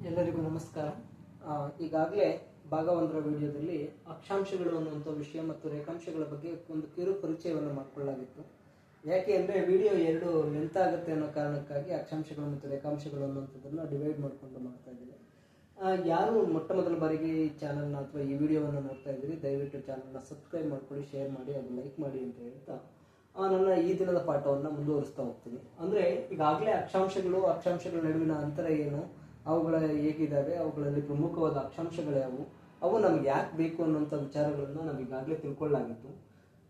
ಎಲ್ಲರಿಗೂ ನಮಸ್ಕಾರ. ಈಗಾಗಲೇ ಭಾಗ 1ರ ವಿಡಿಯೋದಲ್ಲಿ ಅಕ್ಷಾಂಶಗಳು ಅನ್ನುವಂಥ ವಿಷಯ ಮತ್ತು ರೇಖಾಂಶಗಳ ಬಗ್ಗೆ ಒಂದು ಕಿರು ಪರಿಚಯವನ್ನು ಮಾಡಿಕೊಳ್ಳಲಾಗಿತ್ತು. ಯಾಕೆ ಅಂದರೆ ವಿಡಿಯೋ 2 ಲೆಂತ್ ಆಗುತ್ತೆ ಅನ್ನೋ ಕಾರಣಕ್ಕಾಗಿ ಅಕ್ಷಾಂಶಗಳು ಮತ್ತು ರೇಖಾಂಶಗಳು ಅನ್ನುವಂಥದ್ದನ್ನು ಡಿವೈಡ್ ಮಾಡಿಕೊಂಡು ಮಾಡ್ತಾ ಇದ್ದೀನಿ. ಯಾರು ಮೊಟ್ಟ ಮೊದಲ ಬಾರಿಗೆ ಈ ಚಾನಲ್ನ ಅಥವಾ ಈ ವಿಡಿಯೋವನ್ನು ನೋಡ್ತಾ ಇದ್ದೀರಿ, ದಯವಿಟ್ಟು ಚಾನಲ್ನ ಸಬ್ಸ್ಕ್ರೈಬ್ ಮಾಡ್ಕೊಳ್ಳಿ, ಶೇರ್ ಮಾಡಿ, ಅದು ಲೈಕ್ ಮಾಡಿ ಅಂತ ಹೇಳ್ತಾ ನನ್ನ ಈ ದಿನದ ಪಾಠವನ್ನು ಮುಂದುವರಿಸ್ತಾ ಹೋಗ್ತೀನಿ. ಅಂದರೆ ಈಗಾಗಲೇ ಅಕ್ಷಾಂಶಗಳ ನಡುವಿನ ಅಂತರ ಏನು, ಅವುಗಳ ಹೇಗಿದ್ದಾವೆ, ಅವುಗಳಲ್ಲಿ ಪ್ರಮುಖವಾದ ಅಕ್ಷಾಂಶಗಳು ಯಾವುವು, ಅವು ನಮ್ಗೆ ಯಾಕೆ ಬೇಕು ಅನ್ನೋಂಥ ವಿಚಾರಗಳನ್ನ ನಾವು ಈಗಾಗಲೇ ತಿಳ್ಕೊಳ್ಳಾಗಿತ್ತು.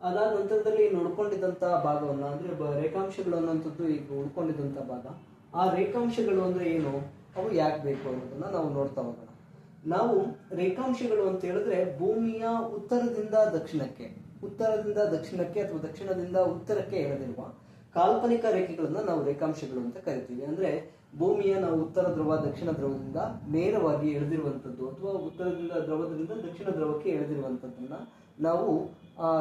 ಅದಾದ ನಂತರದಲ್ಲಿ ನೋಡ್ಕೊಂಡಿದ್ದಂಥ ಭಾಗವನ್ನು ಅಂದರೆ ರೇಖಾಂಶಗಳು ಅನ್ನೋಂಥದ್ದು ಈಗ ಉಳ್ಕೊಂಡಿದ್ದಂಥ ಭಾಗ. ಆ ರೇಖಾಂಶಗಳು ಅಂದರೆ ಏನು, ಅವು ಯಾಕೆ ಬೇಕು ಅನ್ನೋದನ್ನ ನಾವು ನೋಡ್ತಾ ಹೋಗೋಣ. ನಾವು ರೇಖಾಂಶಗಳು ಅಂತ ಹೇಳಿದ್ರೆ ಭೂಮಿಯ ಉತ್ತರದಿಂದ ದಕ್ಷಿಣಕ್ಕೆ ಅಥವಾ ದಕ್ಷಿಣದಿಂದ ಉತ್ತರಕ್ಕೆ ಎಳೆದಿರುವ ಕಾಲ್ಪನಿಕ ರೇಖೆಗಳನ್ನ ನಾವು ರೇಖಾಂಶಗಳು ಅಂತ ಕರಿತೀವಿ. ಅಂದ್ರೆ ಭೂಮಿಯ ನಾವು ಉತ್ತರ ಧ್ರುವ ದಕ್ಷಿಣ ಧ್ರುವದಿಂದ ನೇರವಾಗಿ ಎಳೆದಿರುವಂಥದ್ದು ಅಥವಾ ಉತ್ತರದಿಂದ ಧ್ರುವದಿಂದ ದಕ್ಷಿಣ ಧ್ರುವಕ್ಕೆ ಎಳೆದಿರುವಂಥದ್ದನ್ನ ನಾವು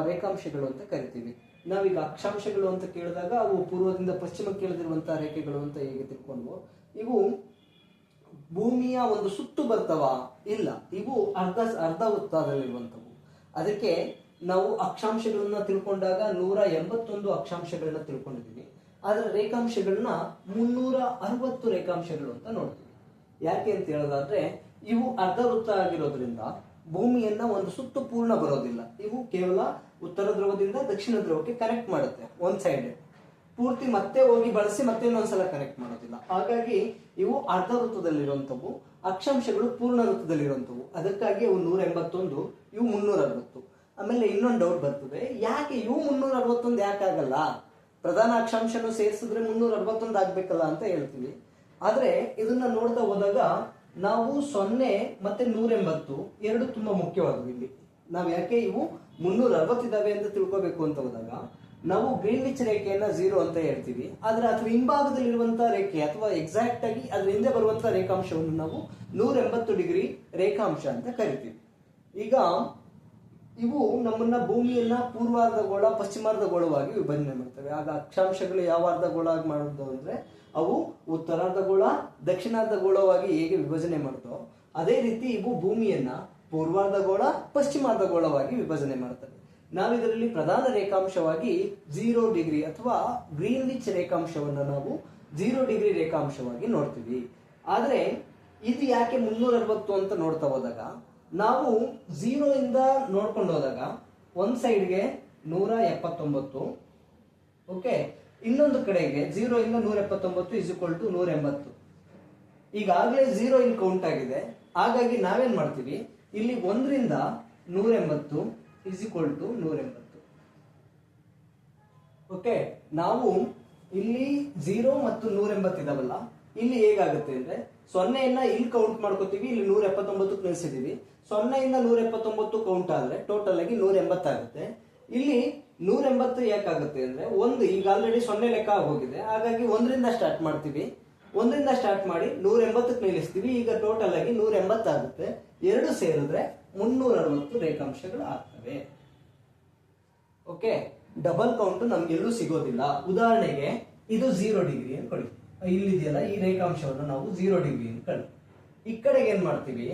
ರೇಖಾಂಶಗಳು ಅಂತ ಕರಿತೀವಿ. ನಾವೀಗ ಅಕ್ಷಾಂಶಗಳು ಅಂತ ಕೇಳಿದಾಗ ಅವು ಪೂರ್ವದಿಂದ ಪಶ್ಚಿಮಕ್ಕೆ ಎಳೆದಿರುವಂತಹ ರೇಖೆಗಳು ಅಂತ ಹೇಗೆ ತಿಳ್ಕೊಂಡ್ವು. ಇವು ಭೂಮಿಯ ಒಂದು ಸುತ್ತು ಬರ್ತವ? ಇಲ್ಲ, ಇವು ಅರ್ಧ ವೃತ್ತದಲ್ಲಿರುವಂಥವು. ಅದಕ್ಕೆ ನಾವು ಅಕ್ಷಾಂಶಗಳನ್ನ ತಿಳ್ಕೊಂಡಾಗ 181 ಅಕ್ಷಾಂಶಗಳನ್ನ ತಿಳ್ಕೊಂಡಿದ್ದೀವಿ. ಆದ್ರೆ ರೇಖಾಂಶಗಳನ್ನ 360 ರೇಖಾಂಶಗಳು ಅಂತ ನೋಡ್ತೀವಿ. ಯಾಕೆ ಅಂತ ಹೇಳೋದಾದ್ರೆ ಇವು ಅರ್ಧ ವೃತ್ತ ಆಗಿರೋದ್ರಿಂದ ಭೂಮಿಯನ್ನ ಒಂದು ಸುತ್ತು ಪೂರ್ಣ ಬರೋದಿಲ್ಲ. ಇವು ಕೇವಲ ಉತ್ತರ ಧ್ರುವದಿಂದ ದಕ್ಷಿಣ ಧ್ರುವಕ್ಕೆ ಕನೆಕ್ಟ್ ಮಾಡುತ್ತೆ, ಒಂದ್ ಸೈಡ್ ಪೂರ್ತಿ ಮತ್ತೆ ಹೋಗಿ ಬಳಸಿ ಮತ್ತೆ ಇನ್ನೊಂದ್ಸಲ ಕನೆಕ್ಟ್ ಮಾಡೋದಿಲ್ಲ. ಹಾಗಾಗಿ ಇವು ಅರ್ಧ ವೃತ್ತದಲ್ಲಿರುವಂಥವು, ಅಕ್ಷಾಂಶಗಳು ಪೂರ್ಣ ವೃತ್ತದಲ್ಲಿರುವಂಥವು. ಅದಕ್ಕಾಗಿ ಅವು 181, ಇವು 360. ಆಮೇಲೆ ಇನ್ನೊಂದು ಡೌಟ್ ಬರ್ತದೆ, ಯಾಕೆ ಇವು 361 ಯಾಕೆ ಆಗಲ್ಲ? ಪ್ರಧಾನ ಅಕ್ಷಾಂಶನು ಸೇರಿಸಿದ್ರೆ 361 ಆಗ್ಬೇಕಲ್ಲ ಅಂತ ಹೇಳ್ತೀವಿ. ಆದ್ರೆ ಇದನ್ನ ನೋಡ್ತಾ ಹೋದಾಗ ನಾವು 0 ಮತ್ತೆ 180 ಎರಡು ತುಂಬಾ ಮುಖ್ಯವಾದವು. ಇಲ್ಲಿ ನಾವು ಯಾಕೆ ಇವು 360 ಇದಾವೆ ಅಂತ ತಿಳ್ಕೋಬೇಕು ಅಂತ ಹೋದಾಗ ನಾವು ಗ್ರೀನ್ವಿಚ್ ರೇಖೆಯನ್ನ 0 ಅಂತ ಹೇಳ್ತೀವಿ. ಆದ್ರೆ ಅದ್ರ ಹಿಂಭಾಗದಲ್ಲಿರುವಂತಹ ರೇಖೆ ಅಥವಾ ಎಕ್ಸಾಕ್ಟ್ ಆಗಿ ಅದ್ರ ಹಿಂದೆ ಬರುವಂತಹ ರೇಖಾಂಶವನ್ನು ನಾವು 180 ಡಿಗ್ರಿ ರೇಖಾಂಶ ಅಂತ ಕರಿತೀವಿ. ಈಗ ಇವು ನಮ್ಮನ್ನ ಭೂಮಿಯನ್ನ ಪೂರ್ವಾರ್ಧಗೋಳ ಪಶ್ಚಿಮಾರ್ಧಗೋಳವಾಗಿ ವಿಭಜನೆ ಮಾಡ್ತವೆ. ಆಗ ಅಕ್ಷಾಂಶಗಳು ಯಾವ ಅರ್ಧಗೋಳ ಮಾಡೋದು ಅಂದ್ರೆ ಅವು ಉತ್ತರಾರ್ಧಗೋಳ ದಕ್ಷಿಣಾರ್ಧಗೋಳವಾಗಿ ಹೇಗೆ ವಿಭಜನೆ ಮಾಡ್ತಾವೋ ಅದೇ ರೀತಿ ಇವು ಭೂಮಿಯನ್ನ ಪೂರ್ವಾರ್ಧಗೋಳ ಪಶ್ಚಿಮಾರ್ಧಗೋಳವಾಗಿ ವಿಭಜನೆ ಮಾಡ್ತವೆ. ನಾವಿದರಲ್ಲಿ ಪ್ರಧಾನ ರೇಖಾಂಶವಾಗಿ 0 ಡಿಗ್ರಿ ಅಥವಾ ಗ್ರೀನ್ವಿಚ್ ರೇಖಾಂಶವನ್ನ ನಾವು 0 ಡಿಗ್ರಿ ರೇಖಾಂಶವಾಗಿ ನೋಡ್ತೀವಿ. ಆದ್ರೆ ಇದು ಯಾಕೆ 360 ಅಂತ ನೋಡ್ತಾ ಹೋದಾಗ ನಾವು 0 ಇಂದ ನೋಡ್ಕೊಂಡು ಹೋದಾಗ ಒಂದ್ ಸೈಡ್ಗೆ 179, ಓಕೆ, ಇನ್ನೊಂದು ಕಡೆಗೆ 0 ಇಂದ 179 = 180. ಈಗಾಗಲೇ 0 ಇನ್ ಕೌಂಟ್ ಆಗಿದೆ. ಹಾಗಾಗಿ ನಾವೇನ್ ಮಾಡ್ತೀವಿ, ಇಲ್ಲಿ 1 ರಿಂದ 180 = 180. ಓಕೆ, ನಾವು ಇಲ್ಲಿ 0 ಮತ್ತು 180 ಇದಾವಲ್ಲ, ಇಲ್ಲಿ ಹೇಗಾಗುತ್ತೆ ಅಂದ್ರೆ 0ನ್ನ ಇಲ್ಲಿ ಕೌಂಟ್ ಮಾಡ್ಕೋತೀವಿ, ಇಲ್ಲಿ 179 ನಿಲ್ಸಿದೀವಿ. 0 ಇಂದ 179 ಕೌಂಟ್ ಆದ್ರೆ ಟೋಟಲ್ ಆಗಿ 180 ಆಗುತ್ತೆ. ಇಲ್ಲಿ 180 ಯಾಕಾಗುತ್ತೆ ಅಂದ್ರೆ ಈಗ ಆಲ್ರೆಡಿ 0 ಲೆಕ್ಕ ಆಗೋಗಿದೆ. ಹಾಗಾಗಿ 1 ರಿಂದ ಸ್ಟಾರ್ಟ್ ಮಾಡ್ತೀವಿ, 1 ರಿಂದ ಸ್ಟಾರ್ಟ್ ಮಾಡಿ 180 ನಿಲ್ಲಿಸ್ತೀವಿ. ಈಗ ಟೋಟಲ್ ಆಗಿ 180 ಆಗುತ್ತೆ. ಎರಡು ಸೇರಿದ್ರೆ 360 ರೇಖಾಂಶಗಳು ಆಗ್ತವೆ. ಓಕೆ, ಡಬಲ್ ಕೌಂಟ್ ನಮ್ಗೆಲ್ಲೂ ಸಿಗೋದಿಲ್ಲ. ಉದಾಹರಣೆಗೆ ಇದು 0 ಡಿಗ್ರಿ ಅನ್ಕೊಳ್ಳಿ, ಇಲ್ಲಿದೆಯಲ್ಲ ಈ ರೇಖಾಂಶವನ್ನು ನಾವು 0 ಡಿಗ್ರಿ ಅನ್ಕೊಳ್ಳಿ. ಈ ಕಡೆಗೆ ಏನ್ ಮಾಡ್ತೀವಿ,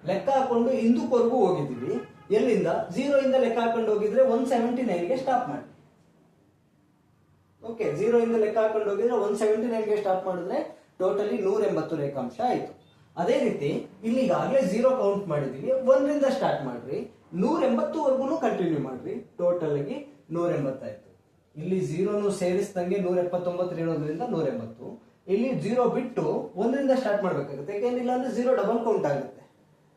ಲೆಕ್ಕ ಹಾಕೊಂಡು ಹಿಂದಕ್ವರೆಗೂ ಹೋಗಿದ್ದೀವಿ. ಎಲ್ಲಿಂದ 0 ಇಂದ ಲೆಕ್ಕ ಹಾಕೊಂಡು ಹೋಗಿದ್ರೆ 179ಗೆ ಸ್ಟಾಪ್ ಮಾಡಿ. ಓಕೆ, 0 ಇಂದ ಲೆಕ್ಕ ಹಾಕೊಂಡು ಹೋಗಿದ್ರೆ 179ಗೆ ಸ್ಟಾಪ್ ಮಾಡಿದ್ರೆ ಟೋಟಲಿ 180 ರೇಖಾಂಶ ಆಯ್ತು. ಅದೇ ರೀತಿ ಇಲ್ಲಿ ಈಗಾಗಲೇ 0 ಕೌಂಟ್ ಮಾಡಿದೀವಿ, 1 ರಿಂದ ಸ್ಟಾರ್ಟ್ ಮಾಡ್ರಿ, 180 ವರ್ಗು ಕಂಟಿನ್ಯೂ ಮಾಡ್ರಿ, ಟೋಟಲ್ ಆಗಿ 180 ಆಯ್ತು. ಇಲ್ಲಿ 0 ಸೇರಿಸಿದಂಗೆ 179 ಇರೋದ್ರಿಂದ 180. ಇಲ್ಲಿ 0 ಬಿಟ್ಟು 1 ರಿಂದ ಸ್ಟಾರ್ಟ್ ಮಾಡ್ಬೇಕಾಗುತ್ತೆ. ಯಾಕೆಂದ್ರೆ ಅಂದ್ರೆ 0 ಡಬಲ್ ಕೌಂಟ್ ಆಗುತ್ತೆ.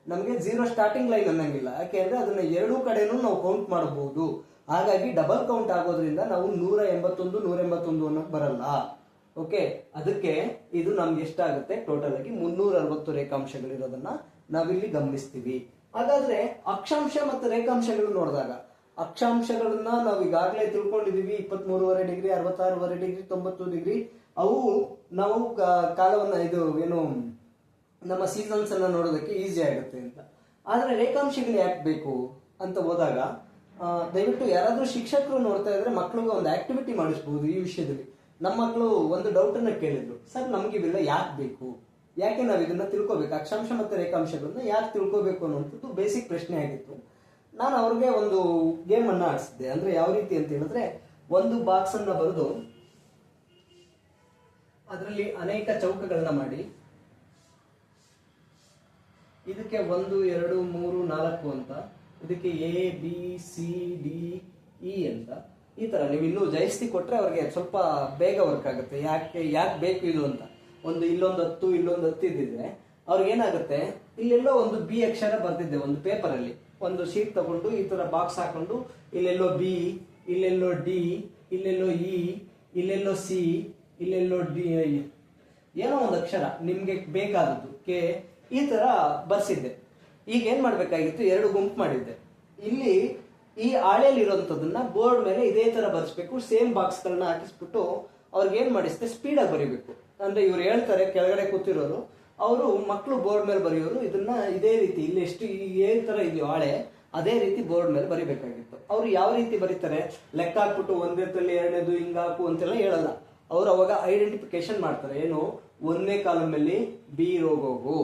ನಮಗೆ 0 ಸ್ಟಾರ್ಟಿಂಗ್ ಲೈನ್ ಅನ್ನಂಗಿಲ್ಲ. ಯಾಕೆಂದ್ರೆ ಅದನ್ನ ಎರಡೂ ಕಡೆನೂ ನಾವು ಕೌಂಟ್ ಮಾಡಬಹುದು. ಹಾಗಾಗಿ ಡಬಲ್ ಕೌಂಟ್ ಆಗೋದ್ರಿಂದ ನಾವು 181 ಅನ್ನೋದು ಬರಲ್ಲ. ಓಕೆ, ಅದಕ್ಕೆ ಇದು ನಮ್ಗೆ ಎಷ್ಟಾಗುತ್ತೆ, ಟೋಟಲ್ ಆಗಿ 360 ರೇಖಾಂಶಗಳಿರೋದನ್ನ ನಾವಿಲ್ಲಿ ಗಮನಿಸ್ತೀವಿ. ಹಾಗಾದ್ರೆ ಅಕ್ಷಾಂಶ ಮತ್ತು ರೇಖಾಂಶಗಳು ನೋಡಿದಾಗ ಅಕ್ಷಾಂಶಗಳನ್ನ ನಾವು ಈಗಾಗಲೇ ತಿಳ್ಕೊಂಡಿದೀವಿ. 23.5 ಡಿಗ್ರಿ, 66.5 ಡಿಗ್ರಿ, 90 ಡಿಗ್ರಿ. ಅವು ನಾವು ಕಾಲವನ್ನ ನಮ್ಮ ಸೀಸನ್ಸ್ ಅನ್ನ ನೋಡೋದಕ್ಕೆ ಈಸಿ ಆಗುತ್ತೆ ಅಂತ. ಆದ್ರೆ ರೇಖಾಂಶಗಳು ಯಾಕೆ ಬೇಕು ಅಂತ ಹೋದಾಗ ದಯವಿಟ್ಟು ಯಾರಾದ್ರೂ ಶಿಕ್ಷಕರು ನೋಡ್ತಾ ಇದ್ರೆ ಮಕ್ಕಳಿಗೆ ಒಂದು ಆಕ್ಟಿವಿಟಿ ಮಾಡಿಸ್ಬಹುದು ಈ ವಿಷಯದಲ್ಲಿ. ನಮ್ಮ ಮಕ್ಕಳು ಒಂದು ಡೌಟ್ ಅನ್ನ ಕೇಳಿದ್ರು, ಸರ್ ನಮ್ಗೆ ಇವೆಲ್ಲ ಯಾಕೆ ಬೇಕು, ಯಾಕೆ ನಾವು ಇದನ್ನ ತಿಳ್ಕೊಬೇಕು, ಅಕ್ಷಾಂಶ ಮತ್ತು ರೇಖಾಂಶಗಳನ್ನ ಯಾಕೆ ತಿಳ್ಕೊಬೇಕು ಅನ್ನುವಂಥದ್ದು ಬೇಸಿಕ್ ಪ್ರಶ್ನೆ ಆಗಿತ್ತು. ನಾನು ಅವ್ರಿಗೆ ಒಂದು ಗೇಮ್ ಅನ್ನ ಆಡಿಸಿದ್ದೆ. ಅಂದ್ರೆ ಯಾವ ರೀತಿ ಅಂತ ಹೇಳಿದ್ರೆ, ಒಂದು ಬಾಕ್ಸ್ ಅನ್ನ ಬರೆದು ಅದರಲ್ಲಿ ಅನೇಕ ಚೌಕಗಳನ್ನ ಮಾಡಿ ಇದಕ್ಕೆ 1 2 3 4 ಅಂತ, ಇದಕ್ಕೆ ABCDE ಅಂತ, ಈ ತರ ನೀವು ಇನ್ನೂ ಜಾಸ್ತಿ ಕೊಟ್ರೆ ಅವ್ರಿಗೆ ಸ್ವಲ್ಪ ಬೇಗ ವರ್ಕ್ ಆಗುತ್ತೆ. ಯಾಕೆ ಬೇಕು ಇದು ಅಂತ. ಇಲ್ಲೊಂದು 10 ಇಲ್ಲೊಂದು 10 ಇದ್ದಿದ್ರೆ ಅವ್ರಿಗೆ ಏನಾಗುತ್ತೆ, ಇಲ್ಲೆಲ್ಲೋ ಒಂದು ಬಿ ಅಕ್ಷರ ಬರ್ತಿದ್ದೆ ಒಂದು ಪೇಪರ್ ಅಲ್ಲಿ. ಒಂದು ಶೀಟ್ ತಗೊಂಡು ಈ ತರ ಬಾಕ್ಸ್ ಹಾಕೊಂಡು ಇಲ್ಲೆಲ್ಲೋ ಬಿ, ಇಲ್ಲೆಲ್ಲೋ ಡಿ, ಇಲ್ಲೆಲ್ಲೋ ಇ, ಇಲ್ಲೆಲ್ಲೋ ಸಿ, ಇಲ್ಲೆಲ್ಲೋ ಡಿ, ಏನೋ ಒಂದು ಅಕ್ಷರ ನಿಮ್ಗೆ ಬೇಕಾದದ್ದು ಕೆ, ಈ ತರ ಬರ್ಸಿದ್ದೆ. ಈಗ ಏನ್ ಮಾಡ್ಬೇಕಾಗಿತ್ತು, 2 ಗುಂಪು ಮಾಡಿದ್ದೆ. ಇಲ್ಲಿ ಈ ಹಾಳೆಯಲ್ಲಿ ಇರುವಂತದನ್ನ ಬೋರ್ಡ್ ಮೇಲೆ ಇದೇ ತರ ಬರ್ಸ್ಬೇಕು. ಸೇಮ್ ಬಾಕ್ಸ್ ಗಳನ್ನ ಹಾಕಿಸ್ಬಿಟ್ಟು ಅವ್ರಿಗೆ ಏನ್ ಮಾಡಿಸ್ತೆ, ಸ್ಪೀಡ್ ಆಗಿ ಬರೀಬೇಕು. ಅಂದ್ರೆ ಇವ್ರು ಹೇಳ್ತಾರೆ ಕೆಳಗಡೆ ಕೂತಿರೋರು, ಅವರು ಮಕ್ಕಳು ಬೋರ್ಡ್ ಮೇಲೆ ಬರೆಯೋರು ಇದನ್ನ ಇದೇ ರೀತಿ ಇಲ್ಲಿ ಎಷ್ಟು ಏನ್ ತರ ಇದೆಯೋ ಹಾಳೆ ಅದೇ ರೀತಿ ಬೋರ್ಡ್ ಮೇಲೆ ಬರಿಬೇಕಾಗಿತ್ತು. ಅವ್ರು ಯಾವ ರೀತಿ ಬರೀತಾರೆ, ಲೆಕ್ಕ ಹಾಕ್ಬಿಟ್ಟು ಒಂದೇತಲ್ಲಿ ಎರಡನೇದು ಹಿಂಗಾಕು ಅಂತೆಲ್ಲ ಹೇಳಲ್ಲ. ಅವ್ರು ಅವಾಗ ಐಡೆಂಟಿಫಿಕೇಶನ್ ಮಾಡ್ತಾರೆ. ಏನು, 1ನೇ ಕಾಲಮ್ ಅಲ್ಲಿ ಬಿ ರೋಗ್ ಹೋಗು,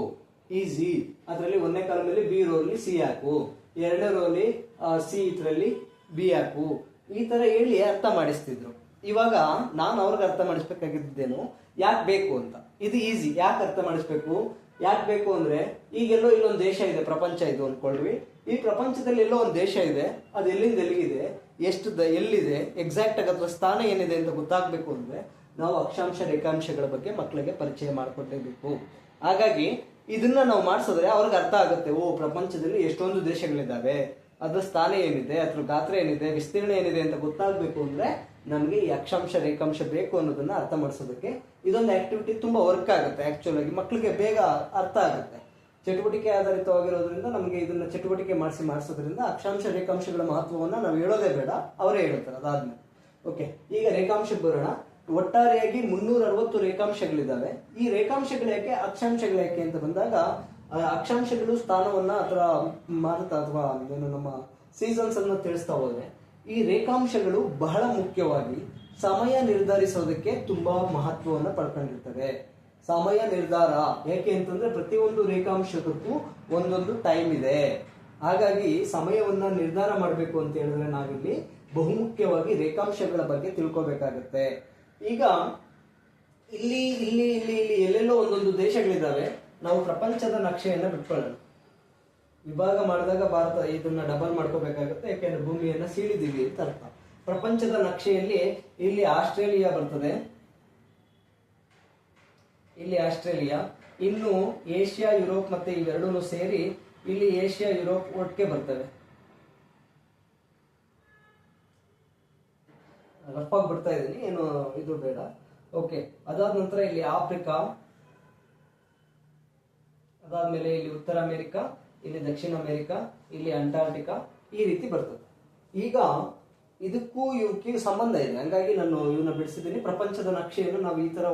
ಈಸಿ. ಅದರಲ್ಲಿ 1ನೇ ಕಾಲಮ್ ಅಲ್ಲಿ ಬಿ ರೋ ಅಲ್ಲಿ ಸಿ ಹಾಕು, 2ನೇ ರೋ ಅಲ್ಲಿ ಸಿ ಇದರಲ್ಲಿ ಬಿ ಹಾಕು, ಈ ತರ ಹೇಳಿ ಅರ್ಥ ಮಾಡಿಸ್ತಿದ್ರು. ಇವಾಗ ನಾನು ಅವ್ರಿಗೆ ಅರ್ಥ ಮಾಡಿಸ್ಬೇಕಾಗಿದ್ದೇನು, ಯಾಕೆ ಬೇಕು ಅಂತ. ಇದು ಈಸಿ. ಯಾಕೆ ಅರ್ಥ ಮಾಡಿಸ್ಬೇಕು, ಯಾಕೆ ಬೇಕು ಅಂದ್ರೆ, ಈಗೆಲ್ಲೋ ಇಲ್ಲೊಂದು ದೇಶ ಇದೆ, ಪ್ರಪಂಚ ಇದು ಅನ್ಕೊಳ್ವಿ. ಈ ಪ್ರಪಂಚದಲ್ಲಿ ಎಲ್ಲೋ ಒಂದು ದೇಶ ಇದೆ, ಅದು ಎಲ್ಲಿಂದ ಎಲ್ಲಿಗಿದೆ, ಎಲ್ಲಿದೆ, ಎಕ್ಸಾಕ್ಟ್ ಆಗಿ ಅದರ ಸ್ಥಾನ ಏನಿದೆ ಅಂತ ಗೊತ್ತಾಗ್ಬೇಕು ಅಂದ್ರೆ ನಾವು ಅಕ್ಷಾಂಶ ರೇಖಾಂಶಗಳ ಬಗ್ಗೆ ಮಕ್ಕಳಿಗೆ ಪರಿಚಯ ಮಾಡಿಕೊಡ್ಲೇಬೇಕು. ಹಾಗಾಗಿ ಇದನ್ನ ನಾವು ಮಾಡಿಸಿದ್ರೆ ಅವ್ರಿಗೆ ಅರ್ಥ ಆಗುತ್ತೆ. ಓ, ಪ್ರಪಂಚದಲ್ಲಿ ಎಷ್ಟೊಂದು ದೇಶಗಳಿದ್ದಾವೆ, ಅದ್ರ ಸ್ಥಾನ ಏನಿದೆ, ಅದ್ರ ಗಾತ್ರ ಏನಿದೆ, ವಿಸ್ತೀರ್ಣ ಏನಿದೆ ಅಂತ ಗೊತ್ತಾಗ್ಬೇಕು ಅಂದ್ರೆ ನಮ್ಗೆ ಈ ಅಕ್ಷಾಂಶ ರೇಖಾಂಶ ಬೇಕು ಅನ್ನೋದನ್ನ ಅರ್ಥ ಮಾಡಿಸೋದಕ್ಕೆ ಇದೊಂದು ಆಕ್ಟಿವಿಟಿ ತುಂಬಾ ವರ್ಕ್ ಆಗುತ್ತೆ. ಆಕ್ಚುಲ್ ಆಗಿ ಮಕ್ಕಳಿಗೆ ಬೇಗ ಅರ್ಥ ಆಗುತ್ತೆ. ಚಟುವಟಿಕೆ ಆಧಾರಿತವಾಗಿರೋದ್ರಿಂದ ನಮಗೆ ಇದನ್ನ ಚಟುವಟಿಕೆ ಮಾಡಿಸೋದ್ರಿಂದ ಅಕ್ಷಾಂಶ ರೇಖಾಂಶಗಳ ಮಹತ್ವವನ್ನ ನಾವು ಹೇಳೋದೇ ಬೇಡ, ಅವರೇ ಹೇಳ್ತಾರೆ ಅದಾದ್ಮೇಲೆ. ಓಕೆ, ಈಗ ರೇಖಾಂಶಕ್ಕೆ ಬರೋಣ. ಒಟ್ಟಾರೆಯಾಗಿ 360 ರೇಖಾಂಶಗಳಿದ್ದಾವೆ. ಈ ರೇಖಾಂಶಗಳು ಯಾಕೆ, ಅಕ್ಷಾಂಶಗಳು ಯಾಕೆ ಅಂತ ಬಂದಾಗ, ಅಕ್ಷಾಂಶಗಳು ಸ್ಥಾನವನ್ನ ಅಥವಾ ಮಾರುತ ಅಥವಾ ಏನು ನಮ್ಮ ಸೀಸನ್ಸ್ ಅನ್ನ ತಿಳಿಸ್ತಾ ಹೋದ್ರೆ, ಈ ರೇಖಾಂಶಗಳು ಬಹಳ ಮುಖ್ಯವಾಗಿ ಸಮಯ ನಿರ್ಧರಿಸೋದಕ್ಕೆ ತುಂಬಾ ಮಹತ್ವವನ್ನು ಪಡ್ಕೊಂಡಿರ್ತವೆ. ಸಮಯ ನಿರ್ಧಾರ ಯಾಕೆ ಅಂತಂದ್ರೆ ಪ್ರತಿಯೊಂದು ರೇಖಾಂಶಕ್ಕೂ ಒಂದೊಂದು ಟೈಮ್ ಇದೆ. ಹಾಗಾಗಿ ಸಮಯವನ್ನ ನಿರ್ಧಾರ ಮಾಡಬೇಕು ಅಂತ ಹೇಳಿದ್ರೆ ನಾವಿಲ್ಲಿ ಬಹುಮುಖ್ಯವಾಗಿ ರೇಖಾಂಶಗಳ ಬಗ್ಗೆ ತಿಳ್ಕೊಬೇಕಾಗತ್ತೆ. ಈಗ ಇಲ್ಲಿ ಇಲ್ಲಿ ಇಲ್ಲಿ ಇಲ್ಲಿ ಎಲ್ಲೆಲ್ಲೋ ಒಂದೊಂದು ದೇಶಗಳಿದ್ದಾವೆ. ನಾವು ಪ್ರಪಂಚದ ನಕ್ಷೆಯನ್ನ ಬಿಟ್ಕೊಳ್ಳೋಣ. ವಿಭಾಗ ಮಾಡಿದಾಗ ಭಾರತ ಇದನ್ನ ಡಬಲ್ ಮಾಡ್ಕೋಬೇಕಾಗುತ್ತೆ, ಯಾಕೆಂದ್ರೆ ಭೂಮಿಯನ್ನ ಸೀಳಿದೀವಿ ಅಂತ ಅರ್ಥ. ಪ್ರಪಂಚದ ನಕ್ಷೆಯಲ್ಲಿ ಇಲ್ಲಿ ಆಸ್ಟ್ರೇಲಿಯಾ ಬರ್ತದೆ, ಇಲ್ಲಿ ಆಸ್ಟ್ರೇಲಿಯಾ. ಇನ್ನು ಏಷ್ಯಾ, ಯುರೋಪ್ ಮತ್ತೆ ಇವೆರಡೂ ಸೇರಿ ಇಲ್ಲಿ ಏಷ್ಯಾ, ಯುರೋಪ್ ಒಟ್ಟಿಗೆ ಬರ್ತವೆ. ರಫ್ ಆಗಿ ಬಿಡ್ತಾ ಇದೀನಿ, ಏನು ಇದು ಬೇಡ. ಓಕೆ, ಅದಾದ ನಂತರ ಇಲ್ಲಿ ಆಫ್ರಿಕಾ, ಅದಾದ್ಮೇಲೆ ಇಲ್ಲಿ ಉತ್ತರ ಅಮೆರಿಕ, ಇಲ್ಲಿ ದಕ್ಷಿಣ ಅಮೆರಿಕ, ಇಲ್ಲಿ ಅಂಟಾರ್ಟಿಕಾ, ಈ ರೀತಿ ಬರ್ತದೆ. ಈಗ ಇದಕ್ಕೂ ಇವಕ್ಕೆ ಸಂಬಂಧ ಇದೆ, ಹಂಗಾಗಿ ನಾನು ಇವನ್ನ ಬಿಡಿಸಿದ್ದೀನಿ. ಪ್ರಪಂಚದ ನಕ್ಷೆಯನ್ನು ನಾವು ಈ ತರ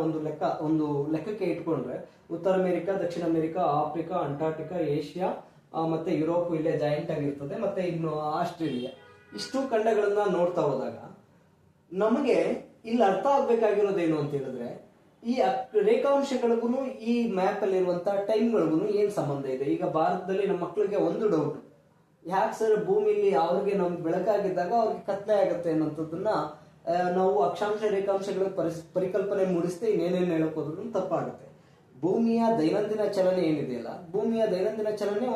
ಒಂದು ಲೆಕ್ಕಕ್ಕೆ ಇಟ್ಕೊಂಡ್ರೆ ಉತ್ತರ ಅಮೆರಿಕ, ದಕ್ಷಿಣ ಅಮೆರಿಕ, ಆಫ್ರಿಕಾ, ಅಂಟಾರ್ಟಿಕಾ, ಏಷ್ಯಾ ಮತ್ತೆ ಯುರೋಪ್ ಇಲ್ಲೇ ಜಾಯಿಂಟ್ ಆಗಿರ್ತದೆ. ಮತ್ತೆ ಇನ್ನು ಆಸ್ಟ್ರೇಲಿಯಾ, ಇಷ್ಟು ಖಂಡಗಳನ್ನ ನೋಡ್ತಾ ಹೋದಾಗ ನಮಗೆ ಇಲ್ಲಿ ಅರ್ಥ ಆಗ್ಬೇಕಾಗಿರೋದೇನು ಅಂತ ಹೇಳಿದ್ರೆ, ಈ ರೇಖಾಂಶಗಳಿಗೂ ಈ ಮ್ಯಾಪ್ ಅಲ್ಲಿ ಇರುವಂತಹ ಟೈಮ್ಗಳಿಗೂ ಏನ್ ಸಂಬಂಧ ಇದೆ. ಈಗ ಭಾರತದಲ್ಲಿ ನಮ್ಮ ಮಕ್ಕಳಿಗೆ ಒಂದು ಡೌಟ್, ಯಾಕೆ ಸರ್ ಭೂಮಿಲಿ ಅವ್ರಿಗೆ ನಮ್ಗೆ ಬೆಳಕಾಗಿದ್ದಾಗ ಅವ್ರಿಗೆ ಕತ್ಲೆ ಆಗುತ್ತೆ ಅನ್ನೋಂಥದ್ದನ್ನ ನಾವು ಅಕ್ಷಾಂಶ ರೇಖಾಂಶಗಳ ಪರಿಕಲ್ಪನೆ ಮೂಡಿಸ್ತೆ ಇನ್ನೇನೇನು ಹೇಳಕೋದ್ರು ತಪ್ಪಾಗುತ್ತೆ. ಭೂಮಿಯ ದೈನಂದಿನ ಚಲನೆ ಏನಿದೆಯಲ್ಲ, ಭೂಮಿಯ ದೈನಂದಿನ ಚಲನೆ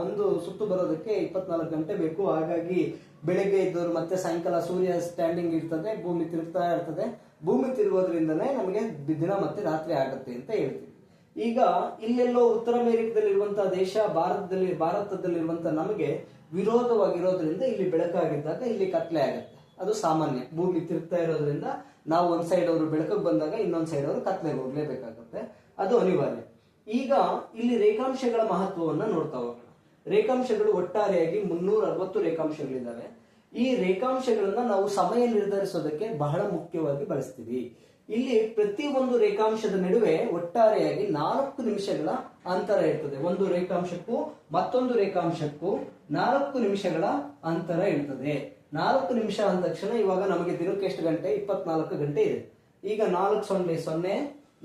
ಒಂದು ಸುತ್ತು ಬರೋದಕ್ಕೆ 24 ಗಂಟೆ ಬೇಕು. ಹಾಗಾಗಿ ಬೆಳಗ್ಗೆ ಇದ್ದವರು ಮತ್ತೆ ಸಾಯಂಕಾಲ ಸೂರ್ಯ ಸ್ಟ್ಯಾಂಡಿಂಗ್ ಇರ್ತದೆ, ಭೂಮಿ ತಿರುಗ್ತಾ ಇರ್ತದೆ. ಭೂಮಿ ತಿರುಗೋದ್ರಿಂದನೇ ನಮಗೆ ದಿನ ಮತ್ತೆ ರಾತ್ರಿ ಆಗುತ್ತೆ ಅಂತ ಹೇಳ್ತೀವಿ. ಈಗ ಇಲ್ಲೆಲ್ಲೋ ಉತ್ತರ ಅಮೆರಿಕದಲ್ಲಿರುವಂತಹ ದೇಶ ಭಾರತದಲ್ಲಿರುವಂತಹ ನಮಗೆ ವಿರೋಧವಾಗಿರೋದ್ರಿಂದ ಇಲ್ಲಿ ಬೆಳಕಾಗಿದ್ದಾಗ ಇಲ್ಲಿ ಕತ್ಲೆ ಆಗುತ್ತೆ. ಅದು ಸಾಮಾನ್ಯ. ಭೂಮಿ ತಿರುಗ್ತಾ ಇರೋದ್ರಿಂದ ನಾವು ಒಂದ್ ಸೈಡ್ ಅವರು ಬೆಳಕಿಗೆ ಬಂದಾಗ ಇನ್ನೊಂದ್ ಸೈಡ್ ಅವರು ಕತ್ಲೆಗೆ ಹೋಗ್ಲೇಬೇಕಾಗುತ್ತೆ, ಅದು ಅನಿವಾರ್ಯ. ಈಗ ಇಲ್ಲಿ ರೇಖಾಂಶಗಳ ಮಹತ್ವವನ್ನ ನೋಡ್ತಾ ಹೋಗೋಣ. ರೇಖಾಂಶಗಳು ಒಟ್ಟಾರೆಯಾಗಿ 360 ರೇಖಾಂಶಗಳಿದ್ದಾವೆ. ಈ ರೇಖಾಂಶಗಳನ್ನ ನಾವು ಸಮಯ ನಿರ್ಧರಿಸೋದಕ್ಕೆ ಬಹಳ ಮುಖ್ಯವಾಗಿ ಬಳಸ್ತೀವಿ. ಇಲ್ಲಿ ಪ್ರತಿ ಒಂದು ರೇಖಾಂಶದ ನಡುವೆ ಒಟ್ಟಾರೆಯಾಗಿ 4 ನಿಮಿಷಗಳ ಅಂತರ ಇರ್ತದೆ. ಒಂದು ರೇಖಾಂಶಕ್ಕೂ ಮತ್ತೊಂದು ರೇಖಾಂಶಕ್ಕೂ 4 ನಿಮಿಷಗಳ ಅಂತರ ಇರ್ತದೆ. 4 ನಿಮಿಷ ಅಂದ ತಕ್ಷಣ ಇವಾಗ ನಮಗೆ ದಿನಕ್ಕೆ ಎಷ್ಟು ಗಂಟೆ? 24 ಗಂಟೆ ಇದೆ. ಈಗ 4 0 0,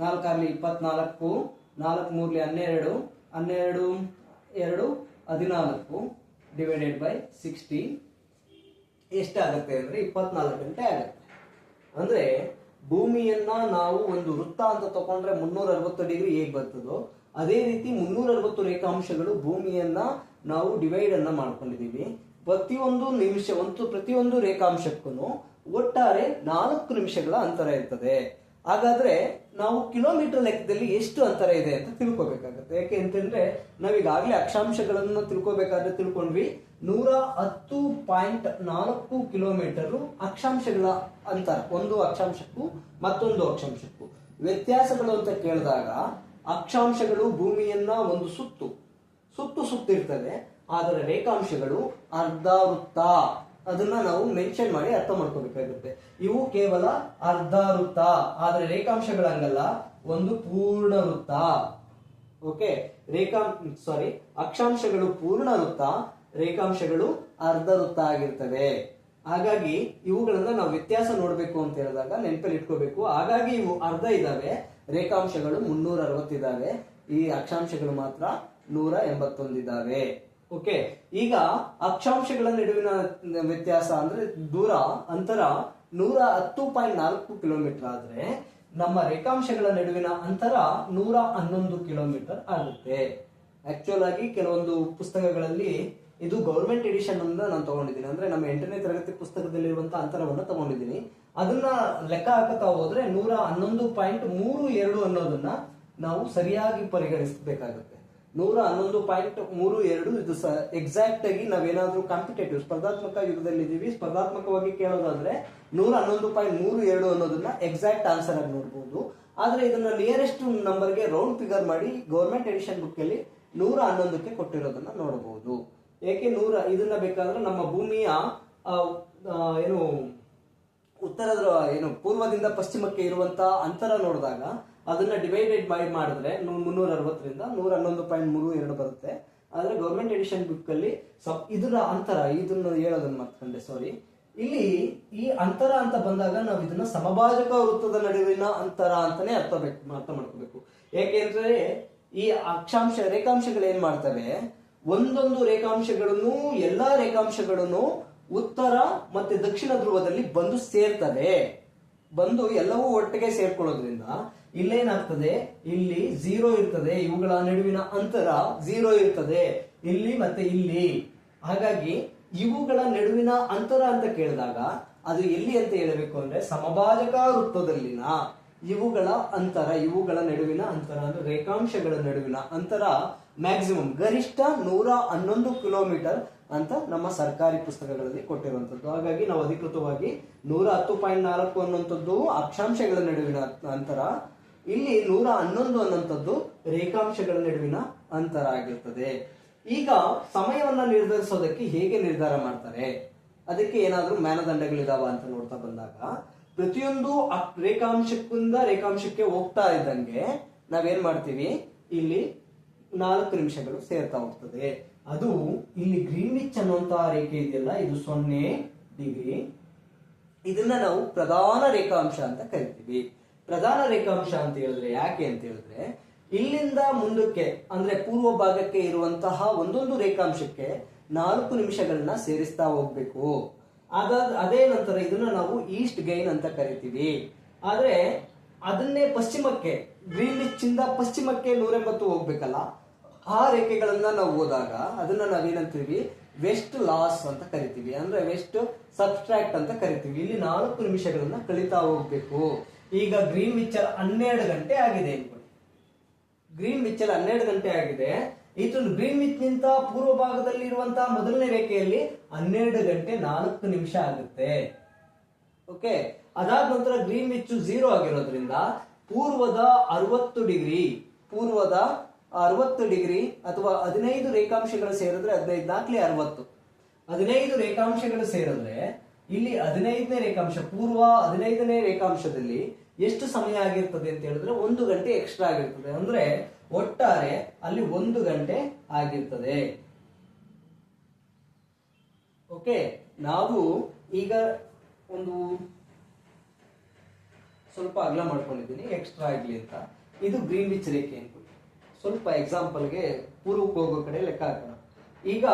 4 24, 4 ಮೂರ್ಲಿ 12, 12 2 14 ಡಿವೈಡೆಡ್ ಬೈ 60 ಎಷ್ಟಾಗುತ್ತೆ ಅಂದ್ರೆ 24 ಗಂಟೆ ಆಗುತ್ತೆ. ಅಂದ್ರೆ ಭೂಮಿಯನ್ನ ನಾವು ಒಂದು ವೃತ್ತ ಅಂತ ತಗೊಂಡ್ರೆ 360 ಡಿಗ್ರಿ ಹೇಗೆ ಬರ್ತದೋ ಅದೇ ರೀತಿ 360 ರೇಖಾಂಶಗಳು ಭೂಮಿಯನ್ನ ನಾವು ಡಿವೈಡ್ ಅನ್ನ ಮಾಡ್ಕೊಂಡಿದೀವಿ. ಪ್ರತಿಯೊಂದು ರೇಖಾಂಶಕ್ಕೂ ಒಟ್ಟಾರೆ 4 ನಿಮಿಷಗಳ ಅಂತರ ಇರ್ತದೆ. ಹಾಗಾದ್ರೆ ನಾವು ಕಿಲೋಮೀಟರ್ ಲೆಕ್ಕದಲ್ಲಿ ಎಷ್ಟು ಅಂತರ ಇದೆ ಅಂತ ತಿಳ್ಕೊಬೇಕಾಗತ್ತೆ. ಯಾಕೆ ಅಂತಂದ್ರೆ ನಾವೀಗಾಗಲೇ ಅಕ್ಷಾಂಶಗಳನ್ನು ತಿಳ್ಕೊಬೇಕಾದ್ರೆ ತಿಳ್ಕೊಂಡ್ವಿ 110.4 ಕಿಲೋಮೀಟರ್ ಅಕ್ಷಾಂಶಗಳ ಅಂತರ, ಒಂದು ಅಕ್ಷಾಂಶಕ್ಕೂ ಮತ್ತೊಂದು ಅಕ್ಷಾಂಶಕ್ಕೂ. ವ್ಯತ್ಯಾಸಗಳು ಅಂತ ಕೇಳಿದಾಗ ಅಕ್ಷಾಂಶಗಳು ಭೂಮಿಯನ್ನ ಒಂದು ಸುತ್ತಿರ್ತದೆ, ಆದರೆ ರೇಖಾಂಶಗಳು ಅರ್ಧ ವೃತ್ತ. ಅದನ್ನ ನಾವು ಮೆನ್ಷನ್ ಮಾಡಿ ಅರ್ಥ ಮಾಡ್ಕೋಬೇಕಾಗುತ್ತೆ. ಇವು ಕೇವಲ ಅರ್ಧ ವೃತ್ತ, ಆದ್ರೆ ರೇಖಾಂಶಗಳಂಗಲ್ಲ, ಒಂದು ಪೂರ್ಣ ವೃತ್ತ. ಓಕೆ, ಅಕ್ಷಾಂಶಗಳು ಪೂರ್ಣ ವೃತ್ತ, ರೇಖಾಂಶಗಳು ಅರ್ಧ ವೃತ್ತ ಆಗಿರ್ತವೆ. ಹಾಗಾಗಿ ಇವುಗಳನ್ನ ನಾವು ವ್ಯತ್ಯಾಸ ನೋಡ್ಬೇಕು ಅಂತ ಹೇಳಿದಾಗ ನೆನಪಲ್ಲಿ ಇಟ್ಕೋಬೇಕು. ಹಾಗಾಗಿ ಇವು ಅರ್ಧ ಇದಾವೆ, ರೇಖಾಂಶಗಳು 360 ಇದಾವೆ, ಈ ಅಕ್ಷಾಂಶಗಳು ಮಾತ್ರ 181 ಇದಾವೆ. ಓಕೆ, ಈಗ ಅಕ್ಷಾಂಶಗಳ ನಡುವಿನ ವ್ಯತ್ಯಾಸ ಅಂದ್ರೆ ಅಂತರ 110.4 ಕಿಲೋಮೀಟರ್ ಆದ್ರೆ ನಮ್ಮ ರೇಖಾಂಶಗಳ ನಡುವಿನ ಅಂತರ 111 ಕಿಲೋಮೀಟರ್ ಆಗುತ್ತೆ. ಆಕ್ಚುಲ್ ಆಗಿ ಕೆಲವೊಂದು ಪುಸ್ತಕಗಳಲ್ಲಿ ಇದು ಗೌರ್ಮೆಂಟ್ ಎಡಿಷನ್ ಅನ್ನ ನಾನು ತಗೊಂಡಿದ್ದೀನಿ, ಅಂದ್ರೆ ನಮ್ಮ 8ನೇ ತರಗತಿ ಪುಸ್ತಕದಲ್ಲಿರುವಂತಹ ಅಂತರವನ್ನು ತಗೊಂಡಿದ್ದೀನಿ. ಅದನ್ನ ಲೆಕ್ಕ ಹಾಕುತ್ತಾ ಹೋದ್ರೆ 111.32 ಅನ್ನೋದನ್ನ ನಾವು ಸರಿಯಾಗಿ ಪರಿಗಣಿಸಬೇಕಾಗುತ್ತೆ. 111.32 ಇದು ಎಕ್ಸಾಕ್ಟ್ ಆಗಿ ನಾವೇನಾದ್ರೂ ಕಾಂಪಿಟೇಟಿವ್ ಸ್ಪರ್ಧಾತ್ಮಕ ಯುಗದಲ್ಲಿ ಇದೀವಿ, ಸ್ಪರ್ಧಾತ್ಮಕವಾಗಿ ಕೇಳೋದಾದ್ರೆ 111.32 ಅನ್ನೋದನ್ನ ಎಕ್ಸಾಕ್ಟ್ ಆನ್ಸರ್ ಆಗಿ ನೋಡಬಹುದು. ಆದ್ರೆ ಇದನ್ನ ನಿಯರೆಸ್ಟ್ ನಂಬರ್ಗೆ ರೌಂಡ್ ಫಿಗರ್ ಮಾಡಿ ಗೌರ್ಮೆಂಟ್ ಎಡಿಷನ್ ಬುಕ್ ಅಲ್ಲಿ 111ಕ್ಕೆ ಕೊಟ್ಟಿರೋದನ್ನ ನೋಡಬಹುದು. ಏಕೆ ಇದನ್ನ ಬೇಕಾದ್ರೆ ನಮ್ಮ ಭೂಮಿಯ ಪೂರ್ವದಿಂದ ಪಶ್ಚಿಮಕ್ಕೆ ಇರುವಂತಹ ಅಂತರ ನೋಡಿದಾಗ ಅದನ್ನ ಡಿವೈಡೆಡ್ ಮಾಡಿದ್ರೆ 360ರಿಂದ 111.32 ಬರುತ್ತೆ. ಆದ್ರೆ ಗೌರ್ಮೆಂಟ್ ಎಡಿಷನ್ ಬುಕ್ ಅಲ್ಲಿ ಇದರ ಅಂತರ ಇದನ್ನ ಹೇಳೋದನ್ನ ಮರ್ತ್ಕೊಂಡೆ, ಸಾರಿ. ಇಲ್ಲಿ ಈ ಅಂತರ ಅಂತ ಬಂದಾಗ ನಾವು ಇದನ್ನ ಸಮಭಾಜಕ ವೃತ್ತದ ನಡುವಿನ ಅಂತರ ಅಂತಾನೆ ಅರ್ಥ ಮಾಡ್ಕೋಬೇಕು. ಏಕೆಂದ್ರೆ ಈ ರೇಖಾಂಶಗಳು ಏನ್ ಮಾಡ್ತವೆ, ಒಂದೊಂದು ರೇಖಾಂಶಗಳನ್ನು ಎಲ್ಲಾ ರೇಖಾಂಶಗಳನ್ನು ಉತ್ತರ ಮತ್ತೆ ದಕ್ಷಿಣ ಧ್ರುವದಲ್ಲಿ ಬಂದು ಸೇರ್ತವೆ. ಎಲ್ಲವೂ ಒಟ್ಟಿಗೆ ಸೇರ್ಕೊಳ್ಳೋದ್ರಿಂದ ಇಲ್ಲೇನಾಗ್ತದೆ, ಇಲ್ಲಿ 0 ಇರ್ತದೆ, ಇವುಗಳ ನಡುವಿನ ಅಂತರ 0 ಇರ್ತದೆ ಇಲ್ಲಿ ಮತ್ತೆ ಇಲ್ಲಿ. ಹಾಗಾಗಿ ಇವುಗಳ ನಡುವಿನ ಅಂತರ ಅಂತ ಕೇಳಿದಾಗ ಅದು ಎಲ್ಲಿ ಅಂತ ಹೇಳಬೇಕು ಅಂದ್ರೆ ಸಮಭಾಜಕ ವೃತ್ತದಲ್ಲಿನ ಇವುಗಳ ನಡುವಿನ ಅಂತರ ಅಂದ್ರೆ ರೇಖಾಂಶಗಳ ನಡುವಿನ ಅಂತರ ಮ್ಯಾಕ್ಸಿಮಮ್ ಗರಿಷ್ಠ 111 ಕಿಲೋಮೀಟರ್ ಅಂತ ನಮ್ಮ ಸರ್ಕಾರಿ ಪುಸ್ತಕಗಳಲ್ಲಿ ಕೊಟ್ಟಿರುವಂತದ್ದು. ಹಾಗಾಗಿ ನಾವು ಅಧಿಕೃತವಾಗಿ 110.4 ಅನ್ನುವಂಥದ್ದು ಅಕ್ಷಾಂಶಗಳ ನಡುವಿನ ಅಂತರ, ಇಲ್ಲಿ 111 ಅನ್ನುವಂಥದ್ದು ರೇಖಾಂಶಗಳ ನಡುವಿನ ಅಂತರ ಆಗಿರ್ತದೆ. ಈಗ ಸಮಯವನ್ನ ನಿರ್ಧರಿಸೋದಕ್ಕೆ ಹೇಗೆ ನಿರ್ಧಾರ ಮಾಡ್ತಾರೆ, ಅದಕ್ಕೆ ಏನಾದ್ರೂ ಮಾನದಂಡಗಳಿದಾವ ಅಂತ ನೋಡ್ತಾ ಬಂದಾಗ ಪ್ರತಿಯೊಂದು ರೇಖಾಂಶಕ್ಕಿಂದ ರೇಖಾಂಶಕ್ಕೆ ಹೋಗ್ತಾ ಇದ್ದಂಗೆ ನಾವೇನ್ ಮಾಡ್ತೀವಿ, ಇಲ್ಲಿ 4 ನಿಮಿಷಗಳು ಸೇರ್ತಾ ಹೋಗ್ತದೆ. ಅದು ಇಲ್ಲಿ ಗ್ರೀನ್ವಿಚ್ ಅನ್ನುವಂತಹ ರೇಖೆ ಇದೆಯಲ್ಲ, ಇದು 0 ಡಿಗ್ರಿ. ಇದನ್ನ ನಾವು ಪ್ರಧಾನ ರೇಖಾಂಶ ಅಂತ ಕರಿತೀವಿ. ಪ್ರಧಾನ ರೇಖಾಂಶ ಅಂತ ಹೇಳಿದ್ರೆ ಯಾಕೆ ಅಂತ ಹೇಳಿದ್ರೆ ಇಲ್ಲಿಂದ ಮುಂದಕ್ಕೆ ಅಂದ್ರೆ ಪೂರ್ವ ಭಾಗಕ್ಕೆ ಇರುವಂತಹ ಒಂದೊಂದು ರೇಖಾಂಶಕ್ಕೆ 4 ನಿಮಿಷಗಳನ್ನ ಸೇರಿಸ್ತಾ ಹೋಗ್ಬೇಕು. ಅದೇ ನಂತರ ಇದನ್ನ ನಾವು ಈಸ್ಟ್ ಗೈನ್ ಅಂತ ಕರಿತೀವಿ. ಆದ್ರೆ ಅದನ್ನೇ ಪಶ್ಚಿಮಕ್ಕೆ ಗ್ರೀನ್ವಿಚ್ ಇಂದ ಪಶ್ಚಿಮಕ್ಕೆ 180 ಹೋಗ್ಬೇಕಲ್ಲ, ಆ ರೇಖೆಗಳನ್ನ ನಾವು ಹೋದಾಗ ಅದನ್ನ ನಾವೇನಂತೀವಿ, ವೆಸ್ಟ್ ಲಾಸ್ ಅಂತ ಕರಿತೀವಿ, ಅಂದ್ರೆ ವೆಸ್ಟ್ ಸಬ್ಸ್ಟ್ರಾಕ್ಟ್ ಅಂತ ಕರಿತೀವಿ. ಇಲ್ಲಿ 4 ನಿಮಿಷಗಳನ್ನ ಕಳೀತಾ ಹೋಗ್ಬೇಕು. ಈಗ ಗ್ರೀನ್ವಿಚ್ 12 ಗಂಟೆ ಆಗಿದೆ ಅನ್ಕೊಳ್ಳಿ. ಗ್ರೀನ್ವಿಚ್ 12 ಗಂಟೆ ಆಗಿದೆ. ಇದು ಗ್ರೀನ್ವಿಚ್ ನಿಂತ ಪೂರ್ವ ಭಾಗದಲ್ಲಿ ಇರುವಂತಹ ಮೊದಲನೇ ರೇಖೆಯಲ್ಲಿ 12 ಗಂಟೆ 4 ನಿಮಿಷ ಆಗುತ್ತೆ. ಓಕೆ, ಅದಾದ ನಂತರ ಗ್ರೀನ್ವಿಚ್ 0 ಆಗಿರೋದ್ರಿಂದ ಪೂರ್ವದ 60 ಡಿಗ್ರಿ ಅಥವಾ 15 ರೇಖಾಂಶಗಳು ಸೇರಿದ್ರೆ 15 4 60, 15 ರೇಖಾಂಶಗಳು ಸೇರಿದ್ರೆ ಇಲ್ಲಿ 15ನೇ ರೇಖಾಂಶ ಪೂರ್ವ 15ನೇ ರೇಖಾಂಶದಲ್ಲಿ ಎಷ್ಟು ಸಮಯ ಆಗಿರ್ತದೆ ಅಂತ ಹೇಳಿದ್ರೆ 1 ಗಂಟೆ ಎಕ್ಸ್ಟ್ರಾ ಆಗಿರ್ತದೆ. ಅಂದ್ರೆ ಒಟ್ಟಾರೆ ಅಲ್ಲಿ 1 ಗಂಟೆ ಆಗಿರ್ತದೆ. ಓಕೆ, ನಾವು ಈಗ ಒಂದು ಸ್ವಲ್ಪ ಅಗಲ ಮಾಡ್ಕೊಂಡಿದ್ದೀನಿ ಎಕ್ಸ್ಟ್ರಾ ಆಗ್ಲಿ ಅಂತ. ಇದು ಗ್ರೀನ್ವಿಚ್ ರೇಖೆ ಅನ್ಕೊಳ್ಳಿ. ಸ್ವಲ್ಪ ಎಕ್ಸಾಂಪಲ್ಗೆ ಪೂರ್ವಕ್ಕೆ ಹೋಗೋ ಕಡೆ ಲೆಕ್ಕ ಹಾಕೋಣ. ಈಗ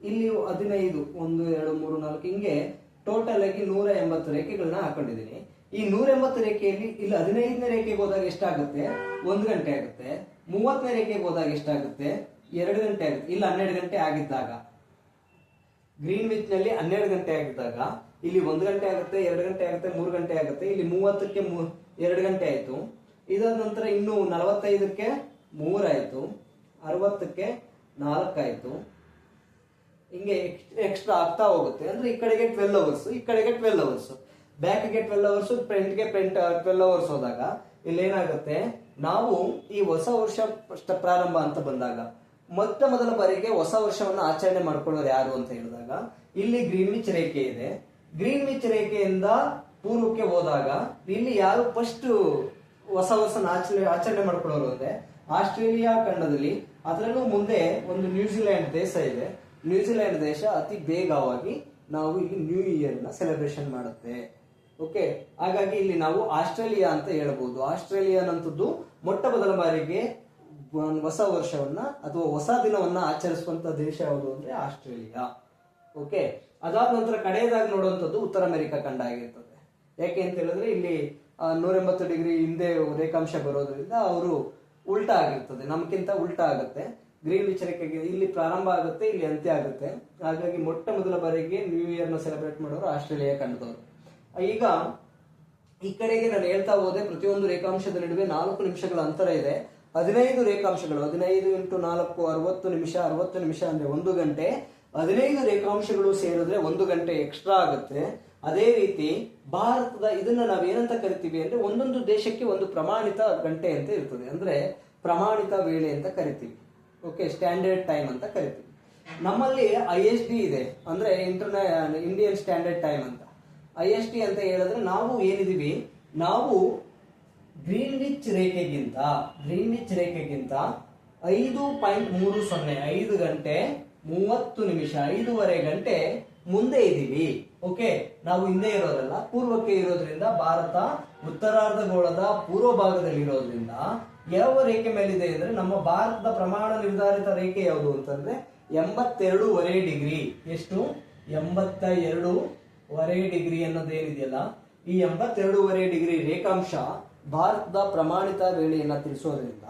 ಇಲ್ಲಿ 15 1 2 3 4 ಹಿಂಗೆ ಟೋಟಲ್ ಆಗಿ 180 ರೇಖೆಗಳನ್ನ ಹಾಕೊಂಡಿದ್ದೀನಿ. ಈ 180 ರೇಖೆಯಲ್ಲಿ ಇಲ್ಲಿ 15ನೇ ರೇಖೆಗೆ ಹೋದಾಗ ಎಷ್ಟಾಗುತ್ತೆ? 1 ಗಂಟೆ ಆಗುತ್ತೆ. 30ನೇ ರೇಖೆಗೆ ಹೋದಾಗ ಎಷ್ಟಾಗುತ್ತೆ? 2 ಗಂಟೆ ಆಗುತ್ತೆ. ಇಲ್ಲಿ 12 ಗಂಟೆ ಆಗಿದ್ದಾಗ, ಗ್ರೀನ್ ವಿಚ್ ನಲ್ಲಿ 12 ಗಂಟೆ ಆಗಿದ್ದಾಗ ಇಲ್ಲಿ 1 ಗಂಟೆ ಆಗುತ್ತೆ, 2 ಗಂಟೆ ಆಗುತ್ತೆ, 3 ಗಂಟೆ ಆಗುತ್ತೆ. ಇಲ್ಲಿ 30ಕ್ಕೆ 2 ಗಂಟೆ ಆಯ್ತು. ಇದಾದ ನಂತರ ಇನ್ನು 45ಕ್ಕೆ 3 ಆಯ್ತು, 60ಕ್ಕೆ 4 ಆಯ್ತು. ಹಿಂಗೆ ಎಕ್ಸ್ಟ್ರಾ ಆಗ್ತಾ ಹೋಗುತ್ತೆ. ಅಂದ್ರೆ ಈ ಕಡೆಗೆ 12 ಅವರ್ಸ್, ಈ ಕಡೆಗೆ 12 ಅವರ್ಸ್, ಬ್ಯಾಕ್ಗೆ 12 ಅವರ್ಸ್, ಫ್ರಂಟ್ಗೆ 12 ಅವರ್ಸ್ ಹೋದಾಗ ಇಲ್ಲಿ ಏನಾಗುತ್ತೆ? ನಾವು ಈ ಹೊಸ ವರ್ಷ ಪ್ರಾರಂಭ ಅಂತ ಬಂದಾಗ ಮೊಟ್ಟ ಮೊದಲ ಬಾರಿಗೆ ಹೊಸ ವರ್ಷವನ್ನು ಆಚರಣೆ ಮಾಡ್ಕೊಳ್ಳೋರು ಯಾರು ಅಂತ ಹೇಳಿದಾಗ ಇಲ್ಲಿ ಗ್ರೀನ್ವಿಚ್ ರೇಖೆ ಇದೆ. ಗ್ರೀನ್ವಿಚ್ ರೇಖೆಯಿಂದ ಪೂರ್ವಕ್ಕೆ ಹೋದಾಗ ಇಲ್ಲಿ ಯಾರು ಫಸ್ಟ್ ಹೊಸ ವರ್ಷನ ಆಚರಣೆ ಮಾಡ್ಕೊಳ್ಳೋರು ಅಂದ್ರೆ ಆಸ್ಟ್ರೇಲಿಯಾ ಖಂಡದಲ್ಲಿ, ಅದರಲ್ಲೂ ಮುಂದೆ ಒಂದು ನ್ಯೂಜಿಲೆಂಡ್ ದೇಶ ಇದೆ. ನ್ಯೂಜಿಲೆಂಡ್ ದೇಶ ಅತಿ ಬೇಗವಾಗಿ ನಾವು ಇಲ್ಲಿ ನ್ಯೂ ಇಯರ್ ನ ಸೆಲೆಬ್ರೇಷನ್ ಮಾಡುತ್ತೆ. ಓಕೆ, ಹಾಗಾಗಿ ಇಲ್ಲಿ ನಾವು ಆಸ್ಟ್ರೇಲಿಯಾ ಅಂತ ಹೇಳ್ಬೋದು. ಆಸ್ಟ್ರೇಲಿಯಾನಂತದ್ದು ಮೊಟ್ಟ ಮೊದಲ ಬಾರಿಗೆ ಹೊಸ ವರ್ಷವನ್ನ ಅಥವಾ ಹೊಸ ದಿನವನ್ನ ಆಚರಿಸುವಂತ ದೇಶ ಯಾವುದು ಅಂದ್ರೆ ಆಸ್ಟ್ರೇಲಿಯಾ. ಓಕೆ, ಅದಾದ ನಂತರ ಕಡೆಯದಾಗಿ ನೋಡುವಂಥದ್ದು ಉತ್ತರ ಅಮೆರಿಕಾ ಖಂಡ ಆಗಿರ್ತದೆ. ಯಾಕೆ ಅಂತ ಹೇಳಿದ್ರೆ ಇಲ್ಲಿ 180 ಡಿಗ್ರಿ ಹಿಂದೆ ರೇಖಾಂಶ ಬರೋದ್ರಿಂದ ಅವರು ಉಲ್ಟಾ ಆಗಿರ್ತದೆ, ನಮ್ಗಿಂತ ಉಲ್ಟಾ ಆಗುತ್ತೆ. ಗ್ರೀನ್ವಿಚ್ ರೇಖೆಗೆ ಇಲ್ಲಿ ಪ್ರಾರಂಭ ಆಗುತ್ತೆ, ಇಲ್ಲಿ ಅಂತ್ಯ ಆಗುತ್ತೆ. ಹಾಗಾಗಿ ಮೊಟ್ಟ ಮೊದಲ ಬಾರಿಗೆ ನ್ಯೂ ಇಯರ್ ನ ಸೆಲೆಬ್ರೇಟ್ ಮಾಡೋರು ಆಸ್ಟ್ರೇಲಿಯಾ ಖಂಡದವರು. ಈಗ ಈ ಕಡೆಗೆ ನಾನು ಹೇಳ್ತಾ ಹೋದೆ, ಪ್ರತಿಯೊಂದು ರೇಖಾಂಶದ ನಡುವೆ 4 ನಿಮಿಷಗಳ ಅಂತರ ಇದೆ. 15 ರೇಖಾಂಶಗಳು, 15 × 4 60 ನಿಮಿಷ, 60 ನಿಮಿಷ ಅಂದ್ರೆ 1 ಗಂಟೆ. 15 ರೇಖಾಂಶಗಳು ಸೇರಿದ್ರೆ 1 ಗಂಟೆ ಎಕ್ಸ್ಟ್ರಾ ಆಗುತ್ತೆ. ಅದೇ ರೀತಿ ಭಾರತದ ಇದನ್ನ ನಾವೇನಂತ ಕರಿತೀವಿ ಅಂದ್ರೆ ಒಂದೊಂದು ದೇಶಕ್ಕೆ ಒಂದು ಪ್ರಮಾಣಿತ ಗಂಟೆ ಅಂತ ಇರ್ತದೆ, ಅಂದ್ರೆ ಪ್ರಮಾಣಿತ ವೇಳೆ ಅಂತ ಕರಿತೀವಿ. ಓಕೆ, ಸ್ಟ್ಯಾಂಡರ್ಡ್ ಟೈಮ್ ಅಂತ ಕರಿತೀವಿ. ನಮ್ಮಲ್ಲಿ IST ಇದೆ, ಅಂದ್ರೆ ಇಂಡಿಯನ್ ಸ್ಟ್ಯಾಂಡರ್ಡ್ ಟೈಮ್ ಅಂತ. IST ಅಂತ ಹೇಳಿದ್ರೆ ನಾವು ಏನಿದೀವಿ, ನಾವು ಗ್ರೀನ್ವಿಚ್ ರೇಖೆಗಿಂತ 5.30 5 ಗಂಟೆ 30 ನಿಮಿಷ 5.5 ಗಂಟೆ ಮುಂದೆ ಇದೀವಿ. ಓಕೆ, ನಾವು ಹಿಂದೆ ಇರೋದಲ್ಲ, ಪೂರ್ವಕ್ಕೆ ಇರೋದ್ರಿಂದ ಭಾರತ ಉತ್ತರಾರ್ಧಗೋಳದ ಪೂರ್ವ ಭಾಗದಲ್ಲಿ ಇರೋದ್ರಿಂದ ಯಾವ ರೇಖೆ ಮೇಲಿದೆ ಅಂದ್ರೆ ನಮ್ಮ ಭಾರತದ ಪ್ರಮಾಣ ನಿರ್ಧಾರಿತ ರೇಖೆ ಯಾವುದು ಅಂತಂದ್ರೆ 82.5 ಡಿಗ್ರಿ. ಎಷ್ಟು? 82.5 ಡಿಗ್ರಿ ಅನ್ನೋದೇನಿದೆಯಲ್ಲ, ಈ 82.5 ಡಿಗ್ರಿ ರೇಖಾಂಶ ಭಾರತದ ಪ್ರಮಾಣಿತ ವೇಳೆಯನ್ನ ತಿಳಿಸೋದ್ರಿಂದ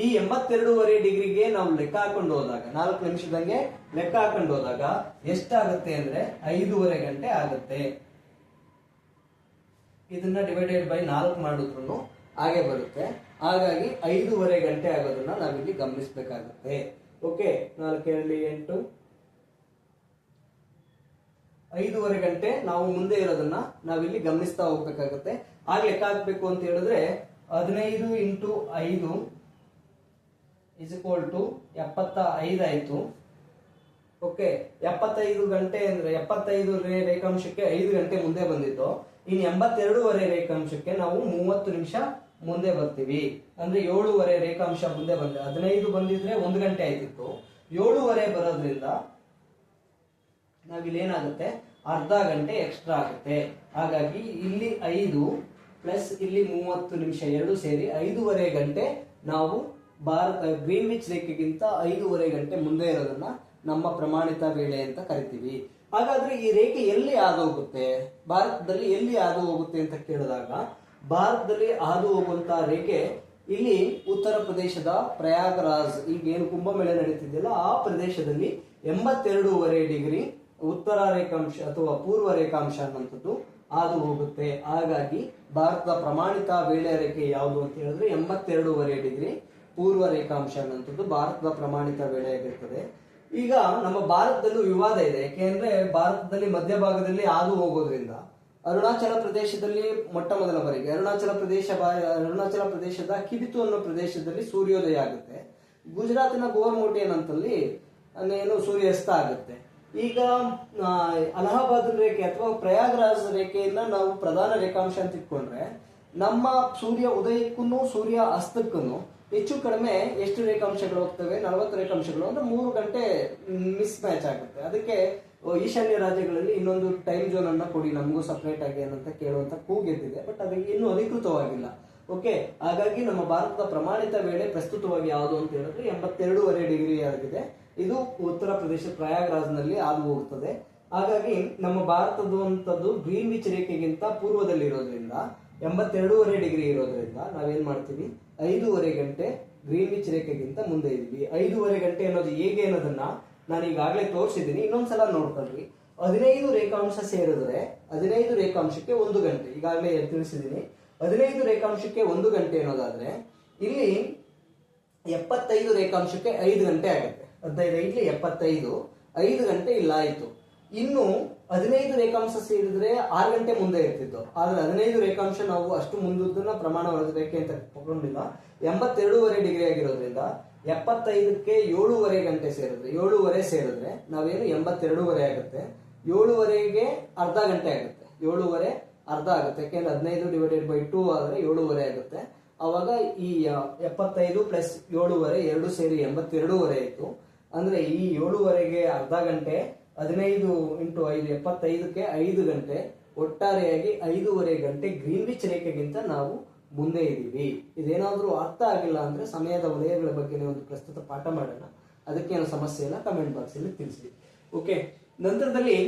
ಈ 82.5 ಡಿಗ್ರಿಗೆ ನಾವು ಲೆಕ್ಕ ಹಾಕೊಂಡು ಹೋದಾಗ 4 ನಿಮಿಷದಂಗೆ ಲೆಕ್ಕ ಹಾಕೊಂಡು ಹೋದಾಗ ಎಷ್ಟಾಗುತ್ತೆ ಅಂದ್ರೆ 5.5 ಗಂಟೆ ಆಗುತ್ತೆ. ಇದನ್ನ ಡಿವೈಡೆಡ್ ಬೈ 4 ಮಾಡಿದ್ರು ಹಾಗೆ ಬರುತ್ತೆ. ಹಾಗಾಗಿ 5.5 ಗಂಟೆ ಆಗೋದನ್ನ ನಾವಿಲ್ಲಿ ಗಮನಿಸಬೇಕಾಗುತ್ತೆ. ಓಕೆ, 4 8 5.5 ಗಂಟೆ ನಾವು ಮುಂದೆ ಇರೋದನ್ನ ನಾವಿಲ್ಲಿ ಗಮನಿಸ್ತಾ ಹೋಗ್ಬೇಕಾಗುತ್ತೆ. ಆಗ ಲೆಕ್ಕ ಹಾಕ್ಬೇಕು ಅಂತ ಹೇಳಿದ್ರೆ 15 × 5 = 75 ಆಯ್ತು. ಓಕೆ, 75 ಗಂಟೆ ಅಂದ್ರೆ 75 ರೇಖಾಂಶಕ್ಕೆ 5 ಗಂಟೆ ಮುಂದೆ ಬಂದಿತ್ತು. ಇನ್ನು 82.5 ರೇಖಾಂಶಕ್ಕೆ ನಾವು 30 ನಿಮಿಷ ಮುಂದೆ ಬರ್ತೀವಿ. ಅಂದ್ರೆ 7.5 ರೇಖಾಂಶ ಮುಂದೆ ಬಂದ್ರೆ 15 ಬಂದಿದ್ರೆ 1 ಗಂಟೆ ಆಯ್ತಿತ್ತು. 7.5 ಬರೋದ್ರಿಂದ ನಾವಿಲ್ಲಿ ಏನಾಗುತ್ತೆ, ಅರ್ಧ ಗಂಟೆ ಎಕ್ಸ್ಟ್ರಾ ಆಗುತ್ತೆ. ಹಾಗಾಗಿ ಇಲ್ಲಿ 5 ಪ್ಲಸ್ ಇಲ್ಲಿ 30 ನಿಮಿಷ ಎರಡು ಸೇರಿ 5.5 ಗಂಟೆ ನಾವು ಭಾರತ ಗ್ರೀನ್ವಿಚ್ ರೇಖೆಗಿಂತ 5.5 ಗಂಟೆ ಮುಂದೆ ಇರೋದನ್ನ ನಮ್ಮ ಪ್ರಮಾಣಿತ ವೇಳೆ ಅಂತ ಕರಿತೀವಿ. ಹಾಗಾದ್ರೆ ಈ ರೇಖೆ ಎಲ್ಲಿ ಹಾದು ಹೋಗುತ್ತೆ, ಭಾರತದಲ್ಲಿ ಎಲ್ಲಿ ಹಾದು ಹೋಗುತ್ತೆ ಅಂತ ಕೇಳಿದಾಗ ಭಾರತದಲ್ಲಿ ಹಾದು ಹೋಗುವಂತಹ ರೇಖೆ ಇಲ್ಲಿ ಉತ್ತರ ಪ್ರದೇಶದ ಪ್ರಯಾಗರಾಜ್, ಈಗ ಏನು ಕುಂಭಮೇಳ ನಡೀತಿದೆಯಲ್ಲ ಆ ಪ್ರದೇಶದಲ್ಲಿ 82.5 ಡಿಗ್ರಿ ಉತ್ತರ ರೇಖಾಂಶ ಅಥವಾ ಪೂರ್ವ ರೇಖಾಂಶ ಅನ್ನುವಂಥದ್ದು ಹಾದು ಹೋಗುತ್ತೆ. ಹಾಗಾಗಿ ಭಾರತದ ಪ್ರಮಾಣಿತ ವೇಳೆ ರೇಖೆ ಯಾವುದು ಅಂತ ಹೇಳಿದ್ರೆ 82.5 ಡಿಗ್ರಿ ಪೂರ್ವ ರೇಖಾಂಶ ಅನ್ನುವಂಥದ್ದು ಭಾರತದ ಪ್ರಮಾಣಿತ ವೇಳೆ ಆಗಿರ್ತದೆ. ಈಗ ನಮ್ಮ ಭಾರತದಲ್ಲೂ ವಿವಾದ ಇದೆ. ಯಾಕೆಂದ್ರೆ ಭಾರತದಲ್ಲಿ ಮಧ್ಯಭಾಗದಲ್ಲಿ ಹಾದು ಹೋಗೋದ್ರಿಂದ ಅರುಣಾಚಲ ಪ್ರದೇಶದಲ್ಲಿ ಮೊಟ್ಟ ಮೊದಲ ಬಾರಿಗೆ ಅರುಣಾಚಲ ಪ್ರದೇಶದ ಕಿಬಿತು ಅನ್ನೋ ಪ್ರದೇಶದಲ್ಲಿ ಸೂರ್ಯೋದಯ ಆಗುತ್ತೆ. ಗುಜರಾತಿನ ಗೋರ್ಮೋಟಿಯನ್ ಅಂತಲ್ಲಿ ಏನು ಸೂರ್ಯಾಸ್ತ ಆಗುತ್ತೆ. ಈಗ ಅಲಹಾಬಾದ್ ರೇಖೆ ಅಥವಾ ಪ್ರಯಾಗರಾಜ್ ರೇಖೆಯನ್ನ ನಾವು ಪ್ರಧಾನ ರೇಖಾಂಶ ಅಂತ ಇಟ್ಕೊಂಡ್ರೆ ನಮ್ಮ ಸೂರ್ಯ ಉದಯಕ್ಕೂ ಸೂರ್ಯ ಅಸ್ತಕ್ಕೂ ಹೆಚ್ಚು ಕಡಿಮೆ ಎಷ್ಟು ರೇಖಾಂಶಗಳು ಹೋಗ್ತವೆ? 40 ರೇಖಾಂಶಗಳು, ಅಂದ್ರೆ 3 ಗಂಟೆ ಮಿಸ್ ಮ್ಯಾಚ್ ಆಗುತ್ತೆ. ಅದಕ್ಕೆ ಈಶಾನ್ಯ ರಾಜ್ಯಗಳಲ್ಲಿ ಇನ್ನೊಂದು ಟೈಮ್ ಝೋನ್ ಅನ್ನ ಕೊಡಿ ನಮಗೂ ಸಪರೇಟ್ ಆಗಿ ಏನಂತ ಕೇಳುವಂತ ಕೂಗೆದ್ದಿದೆ. ಬಟ್ ಅದಕ್ಕೆ ಇನ್ನೂ ಅಧಿಕೃತವಾಗಿಲ್ಲ. ಓಕೆ, ಹಾಗಾಗಿ ನಮ್ಮ ಭಾರತದ ಪ್ರಮಾಣಿತ ವೇಳೆ ಪ್ರಸ್ತುತವಾಗಿ ಯಾವುದು ಅಂತ ಹೇಳಿದ್ರೆ 82.5 ಡಿಗ್ರಿ ಆಗಿದೆ. ಇದು ಉತ್ತರ ಪ್ರದೇಶ ಪ್ರಯಾಗ್ರಾಜ್ನಲ್ಲಿ ಹಾದು ಹೋಗುತ್ತದೆ. ಹಾಗಾಗಿ ನಮ್ಮ ಭಾರತದಂಥದ್ದು ಗ್ರೀನ್ವಿಚ್ ರೇಖೆಗಿಂತ ಪೂರ್ವದಲ್ಲಿ ಇರೋದ್ರಿಂದ 82.5 ಡಿಗ್ರಿ ಇರೋದ್ರಿಂದ ನಾವೇನ್ ಮಾಡ್ತೀವಿ, 5.5 ಗಂಟೆ ಗ್ರೀನ್ವಿಚ್ ರೇಖೆಗಿಂತ ಮುಂದೆ ಇದೀವಿ. 5.5 ಗಂಟೆ ಅನ್ನೋದು ಹೇಗೆ ಅನ್ನೋದನ್ನ ನಾನು ಈಗಾಗಲೇ ತೋರಿಸಿದ್ದೀನಿ, ಇನ್ನೊಂದ್ಸಲ ನೋಡ್ಕೊಳ್ರಿ. 15 ರೇಖಾಂಶ ಸೇರಿದ್ರೆ 15 ರೇಖಾಂಶಕ್ಕೆ 1 ಗಂಟೆ, ಈಗಾಗಲೇ ತಿಳಿಸಿದ್ದೀನಿ. 15 ರೇಖಾಂಶಕ್ಕೆ 1 ಗಂಟೆ ಅನ್ನೋದಾದ್ರೆ ಇಲ್ಲಿ 75 ರೇಖಾಂಶಕ್ಕೆ 5 ಗಂಟೆ ಆಗುತ್ತೆ. 15 75 5 ಗಂಟೆ ಇಲ್ಲ ಆಯ್ತು. ಇನ್ನು 15 ರೇಖಾಂಶ ಸೇರಿದ್ರೆ 6 ಗಂಟೆ ಮುಂದೆ ಇರ್ತಿತ್ತು. ಆದ್ರೆ 15 ರೇಖಾಂಶ ನಾವು ಅಷ್ಟು ಮುಂದನ್ನ ಪ್ರಮಾಣ ರೇಖೆ ಅಂತ ತಗೊಂಡಿಲ್ಲ. 82.5 ಡಿಗ್ರಿ ಆಗಿರೋದ್ರಿಂದ 75ಕ್ಕೆ 7.5 ಗಂಟೆ ಸೇರಿದ್ರೆ 7.5 ಸೇರಿದ್ರೆ ನಾವೇನು 82.5 ಆಗುತ್ತೆ. 7.5ಗೆ ಅರ್ಧ ಗಂಟೆ ಆಗುತ್ತೆ. 7.5 ಅರ್ಧ ಆಗುತ್ತೆ, ಯಾಕೆಂದ್ರೆ 15 / 2 ಆದ್ರೆ 7.5 ಆಗುತ್ತೆ. ಅವಾಗ ಈ 75 + 7.5 ಎರಡು ಸೇರಿ 82.5 ಆಯ್ತು. ಅಂದ್ರೆ ಈ 7.5ಗೆ ಅರ್ಧ ಗಂಟೆ, 15 × 5 75ಕ್ಕೆ 5 ಗಂಟೆ, ಒಟ್ಟಾರೆಯಾಗಿ 5.5 ಗಂಟೆ ಗ್ರೀನ್ವಿಚ್ ರೇಖೆಗಿಂತ ನಾವು ಮುಂದೆ ಇದ್ದೀವಿ. ಇದೇನಾದ್ರೂ ಅರ್ಥ ಆಗಿಲ್ಲ ಅಂದ್ರೆ ಸಮಯದ ವಲಯಗಳ ಬಗ್ಗೆ ಒಂದು ಪ್ರಸ್ತುತ ಪಾಠ ಮಾಡೋಣ. ಅದಕ್ಕೇನು ಸಮಸ್ಯೆ ಇಲ್ಲ, ಕಮೆಂಟ್ ಬಾಕ್ಸ್ ಅಲ್ಲಿ ತಿಳಿಸಿ. ಓಕೆ, ನಂತರದಲ್ಲಿ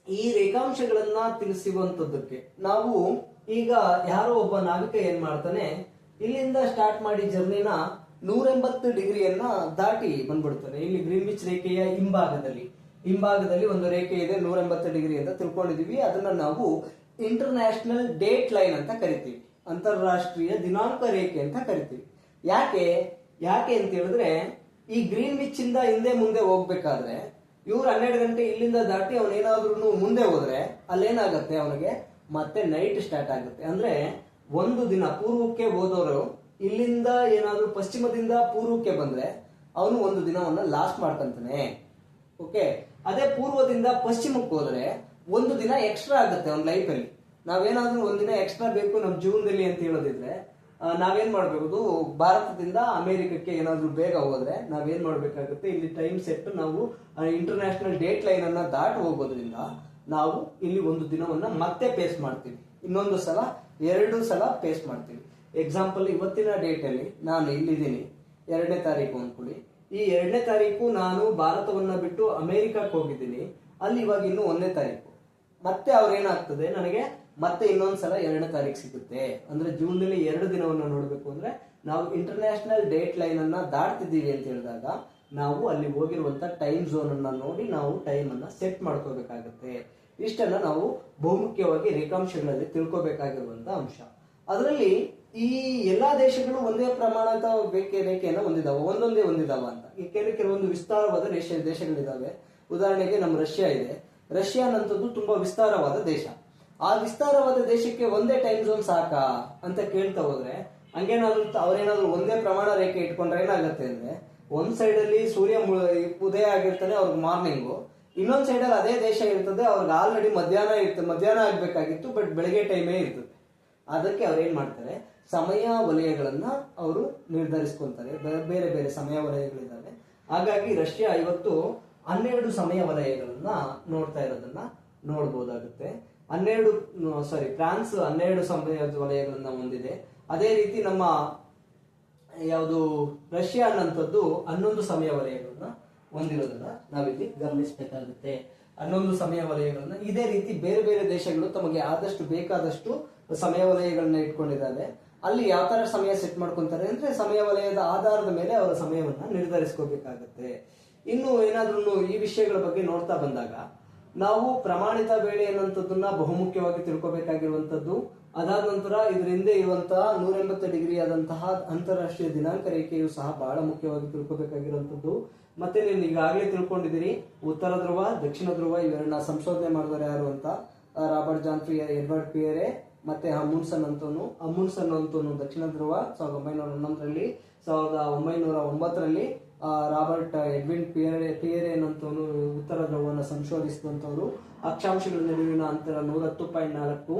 ಈ ರೇಖಾಂಶಗಳನ್ನ ತಿಳಿಸುವಂತದ್ದಕ್ಕೆ ನಾವು ಈಗ ಯಾರೋ ಒಬ್ಬ ನಾವಿಕ ಏನ್ ಮಾಡ್ತಾನೆ, ಇಲ್ಲಿಂದ ಸ್ಟಾರ್ಟ್ ಮಾಡಿ ಜರ್ನಿನ 180 ಡಿಗ್ರಿಯನ್ನ ದಾಟಿ ಬಂದ್ಬಿಡ್ತಾನೆ. ಇಲ್ಲಿ ಗ್ರೀನ್ವಿಚ್ ರೇಖೆಯ ಹಿಂಭಾಗದಲ್ಲಿ ಒಂದು ರೇಖೆ ಇದೆ 180 ಡಿಗ್ರಿ ಅಂತ ತಿಳ್ಕೊಂಡಿದೀವಿ. ಅದನ್ನ ನಾವು ಇಂಟರ್ನ್ಯಾಷನಲ್ ಡೇಟ್ ಲೈನ್ ಅಂತ ಕರಿತೀವಿ, ಅಂತಾರಾಷ್ಟ್ರೀಯ ದಿನಾಂಕ ರೇಖೆ ಅಂತ ಕರಿತೀವಿ. ಯಾಕೆ ಅಂತ ಹೇಳಿದ್ರೆ, ಈ ಗ್ರೀನ್ವಿಚ್ ಇಂದ ಹಿಂದೆ ಮುಂದೆ ಹೋಗ್ಬೇಕಾದ್ರೆ ಇವ್ರು 12 ಗಂಟೆ ಇಲ್ಲಿಂದ ದಾಟಿ ಅವನೇನಾದ್ರೂ ಮುಂದೆ ಹೋದ್ರೆ ಅಲ್ಲೇನಾಗತ್ತೆ, ಅವನಿಗೆ ಮತ್ತೆ ನೈಟ್ ಸ್ಟಾರ್ಟ್ ಆಗುತ್ತೆ. ಅಂದ್ರೆ ಒಂದು ದಿನ ಪೂರ್ವಕ್ಕೆ ಹೋದವರು ಇಲ್ಲಿಂದ ಏನಾದ್ರೂ ಪಶ್ಚಿಮದಿಂದ ಪೂರ್ವಕ್ಕೆ ಬಂದ್ರೆ ಅವನು ಒಂದು ದಿನವನ್ನ ಲಾಸ್ಟ್ ಮಾಡ್ಕೊಂತಾನೆ. ಓಕೆ, ಅದೇ ಪೂರ್ವದಿಂದ ಪಶ್ಚಿಮಕ್ಕೆ ಹೋದ್ರೆ ಒಂದು ದಿನ ಎಕ್ಸ್ಟ್ರಾ ಆಗುತ್ತೆ ಅವನ ಲೈಫಲ್ಲಿ. ನಾವೇನಾದ್ರೂ ಒಂದಿನ ಎಕ್ಸ್ಟ್ರಾ ಬೇಕು ನಮ್ಮ ಜೀವನದಲ್ಲಿ ಅಂತ ಹೇಳೋದಿದ್ರೆ ನಾವೇನ್ ಮಾಡ್ಬೇಕು, ಭಾರತದಿಂದ ಅಮೆರಿಕಕ್ಕೆ ಏನಾದ್ರೂ ಬೇಗ ಹೋದ್ರೆ ನಾವೇನ್ ಮಾಡ್ಬೇಕಾಗುತ್ತೆ, ಇಲ್ಲಿ ಟೈಮ್ ಸೆಟ್ ನಾವು ಇಂಟರ್ನ್ಯಾಷನಲ್ ಡೇಟ್ ಲೈನ್ ಅನ್ನ ದಾಟಿ ಹೋಗೋದ್ರಿಂದ ನಾವು ಇಲ್ಲಿ ಒಂದು ದಿನವನ್ನ ಮತ್ತೆ ಪೇಸ್ ಮಾಡ್ತೀವಿ, ಇನ್ನೊಂದು ಸಲ 2 ಸಲ ಪೇಸ್ ಮಾಡ್ತೀವಿ. ಎಕ್ಸಾಂಪಲ್, ಇವತ್ತಿನ ಡೇಟ್ ಅಲ್ಲಿ ನಾನು ಇಲ್ಲಿದ್ದೀನಿ 2ನೇ ತಾರೀಕು ಅನ್ಕೊಳ್ಳಿ. ಈ 2ನೇ ತಾರೀಕು ನಾನು ಭಾರತವನ್ನ ಬಿಟ್ಟು ಅಮೆರಿಕಕ್ಕೆ ಹೋಗಿದ್ದೀನಿ. ಅಲ್ಲಿ ಇವಾಗ ಇನ್ನು 1ನೇ ತಾರೀಕು, ಮತ್ತೆ ಅವ್ರೇನಾಗ್ತದೆ, ನನಗೆ ಮತ್ತೆ ಇನ್ನೊಂದ್ಸಲ 2ನೇ ತಾರೀಕು ಸಿಗುತ್ತೆ. ಅಂದ್ರೆ ಜೂನ್ನಲ್ಲಿ 2 ದಿನವನ್ನ ನೋಡ್ಬೇಕು ಅಂದ್ರೆ ನಾವು ಇಂಟರ್ನ್ಯಾಷನಲ್ ಡೇಟ್ ಲೈನ್ ಅನ್ನ ದಾಟ್ತಿದ್ದೀವಿ ಅಂತ ಹೇಳಿದಾಗ ನಾವು ಅಲ್ಲಿ ಹೋಗಿರುವಂತ ಟೈಮ್ ಝೋನ್ ಅನ್ನ ನೋಡಿ ನಾವು ಟೈಮ್ ಅನ್ನ ಸೆಟ್ ಮಾಡ್ಕೋಬೇಕಾಗುತ್ತೆ. ಇಷ್ಟನ್ನ ನಾವು ಬಹುಮುಖ್ಯವಾಗಿ ರೇಖಾಂಶಗಳಲ್ಲಿ ತಿಳ್ಕೊಬೇಕಾಗಿರುವಂತ ಅಂಶ. ಅದರಲ್ಲಿ ಈ ಎಲ್ಲಾ ದೇಶಗಳು ಒಂದೇ ಪ್ರಮಾಣದ ರೇಖೆಯನ್ನು ಒಂದೊಂದೇ ಹೊಂದಿದಾವ ಅಂತ. ಈ ಕೆಲವೊಂದು ವಿಸ್ತಾರವಾದ ದೇಶಗಳಿದಾವೆ. ಉದಾಹರಣೆಗೆ ನಮ್ಮ ರಷ್ಯಾ ಇದೆ. ರಷ್ಯಾ ಅನ್ನೋದು ತುಂಬಾ ವಿಸ್ತಾರವಾದ ದೇಶ. ಆ ವಿಸ್ತಾರವಾದ ದೇಶಕ್ಕೆ ಒಂದೇ ಟೈಮ್ ಝೋನ್ ಸಾಕಾ ಅಂತ ಕೇಳ್ತಾ ಹೋದ್ರೆ ಹಂಗೇನಾದ್ರು ಅವ್ರೇನಾದ್ರು ಒಂದೇ ಪ್ರಮಾಣ ರೇಖೆ ಇಟ್ಕೊಂಡ್ರೆ ಏನಾಗುತ್ತೆ ಅಂದ್ರೆ, ಒಂದ್ ಸೈಡ್ ಅಲ್ಲಿ ಸೂರ್ಯ ಉದಯ ಆಗಿರ್ತಾನೆ ಅವ್ರಿಗೆ ಮಾರ್ನಿಂಗು, ಇನ್ನೊಂದ್ ಸೈಡ್ ಅಲ್ಲಿ ಅದೇ ದೇಶ ಇರ್ತದೆ ಅವ್ರಿಗೆ ಆಲ್ರೆಡಿ ಮಧ್ಯಾಹ್ನ ಆಗ್ಬೇಕಾಗಿತ್ತು, ಬಟ್ ಬೆಳಗ್ಗೆ ಟೈಮೇ ಇರ್ತದೆ. ಅದಕ್ಕೆ ಅವ್ರು ಏನ್ ಮಾಡ್ತಾರೆ, ಸಮಯ ವಲಯಗಳನ್ನ ಅವರು ನಿರ್ಧರಿಸ್ಕೊಂತಾರೆ. ಬೇರೆ ಬೇರೆ ಸಮಯ ವಲಯಗಳಿದ್ದಾವೆ. ಹಾಗಾಗಿ ರಷ್ಯಾ ಇವತ್ತು 12 ಸಮಯ ವಲಯಗಳನ್ನ ನೋಡ್ತಾ ಇರೋದನ್ನ ನೋಡ್ಬೋದಾಗುತ್ತೆ. ಫ್ರಾನ್ಸ್ 12 ಸಮಯ ವಲಯಗಳನ್ನ ಹೊಂದಿದೆ. ಅದೇ ರೀತಿ ನಮ್ಮ ಯಾವುದು ರಷ್ಯಾ ಅನ್ನೋಂಥದ್ದು 11 ಸಮಯ ವಲಯಗಳನ್ನ ಹೊಂದಿರೋದನ್ನ ನಾವಿಲ್ಲಿ ಗಮನಿಸಬೇಕಾಗುತ್ತೆ. 11 ಸಮಯ ವಲಯಗಳನ್ನ ಇದೇ ರೀತಿ ಬೇರೆ ಬೇರೆ ದೇಶಗಳು ತಮಗೆ ಆದಷ್ಟು ಬೇಕಾದಷ್ಟು ಸಮಯ ವಲಯಗಳನ್ನ ಇಟ್ಕೊಂಡಿದ್ದಾರೆ. ಅಲ್ಲಿ ಯಾವ ತರ ಸಮಯ ಸೆಟ್ ಮಾಡ್ಕೊಂತಾರೆ ಅಂದ್ರೆ ಸಮಯ ವಲಯದ ಆಧಾರದ ಮೇಲೆ ಅವರ ಸಮಯವನ್ನ ನಿರ್ಧರಿಸ್ಕೋಬೇಕಾಗತ್ತೆ. ಇನ್ನು ಏನಾದ್ರೂ ಈ ವಿಷಯಗಳ ಬಗ್ಗೆ ನೋಡ್ತಾ ಬಂದಾಗ ನಾವು ಪ್ರಮಾಣಿತ ವೇಳೆ ಅನ್ನುವಂಥದ್ದನ್ನ ಬಹುಮುಖ್ಯವಾಗಿ ತಿಳ್ಕೊಬೇಕಾಗಿರುವಂತದ್ದು. ಅದಾದ ನಂತರ ಇದ್ರ ಹಿಂದೆ ಇರುವಂತಹ 180 ಡಿಗ್ರಿ ಆದಂತಹ ಅಂತಾರಾಷ್ಟ್ರೀಯ ದಿನಾಂಕ ರೇಖೆಯು ಸಹ ಬಹಳ ಮುಖ್ಯವಾಗಿ ತಿಳ್ಕೊಬೇಕಾಗಿರುವಂತದ್ದು. ಮತ್ತೆ ನೀವು ಈಗಾಗಲೇ ತಿಳ್ಕೊಂಡಿದ್ದೀರಿ, ಉತ್ತರ ಧ್ರುವ ದಕ್ಷಿಣ ಧ್ರುವ ಇವೆರಡನ್ನ ಸಂಶೋಧನೆ ಮಾಡಿದವರು ಯಾರು ಅಂತ ರಾಬರ್ಟ್ ಜಾನ್ಫ್ರಿ, ಎಡ್ವರ್ಡ್ ಪಿಯರೆ ಮತ್ತೆ ಅಮುಂಡ್ಸನ್ ಅಂತೋನು ದಕ್ಷಿಣ ಧ್ರುವ 1911ರಲ್ಲಿ, 1909ರಲ್ಲಿ ರಾಬರ್ಟ್ ಎಡ್ವಿನ್ ಪಿಯರೆ ಅನ್ನೋನು ಉತ್ತರ ಧ್ರುವವನ್ನು ಸಂಶೋಧಿಸಿದಂತವರು. ಅಕ್ಷಾಂಶಗಳ ನಡುವಿನ ಅಂತರ 110.4,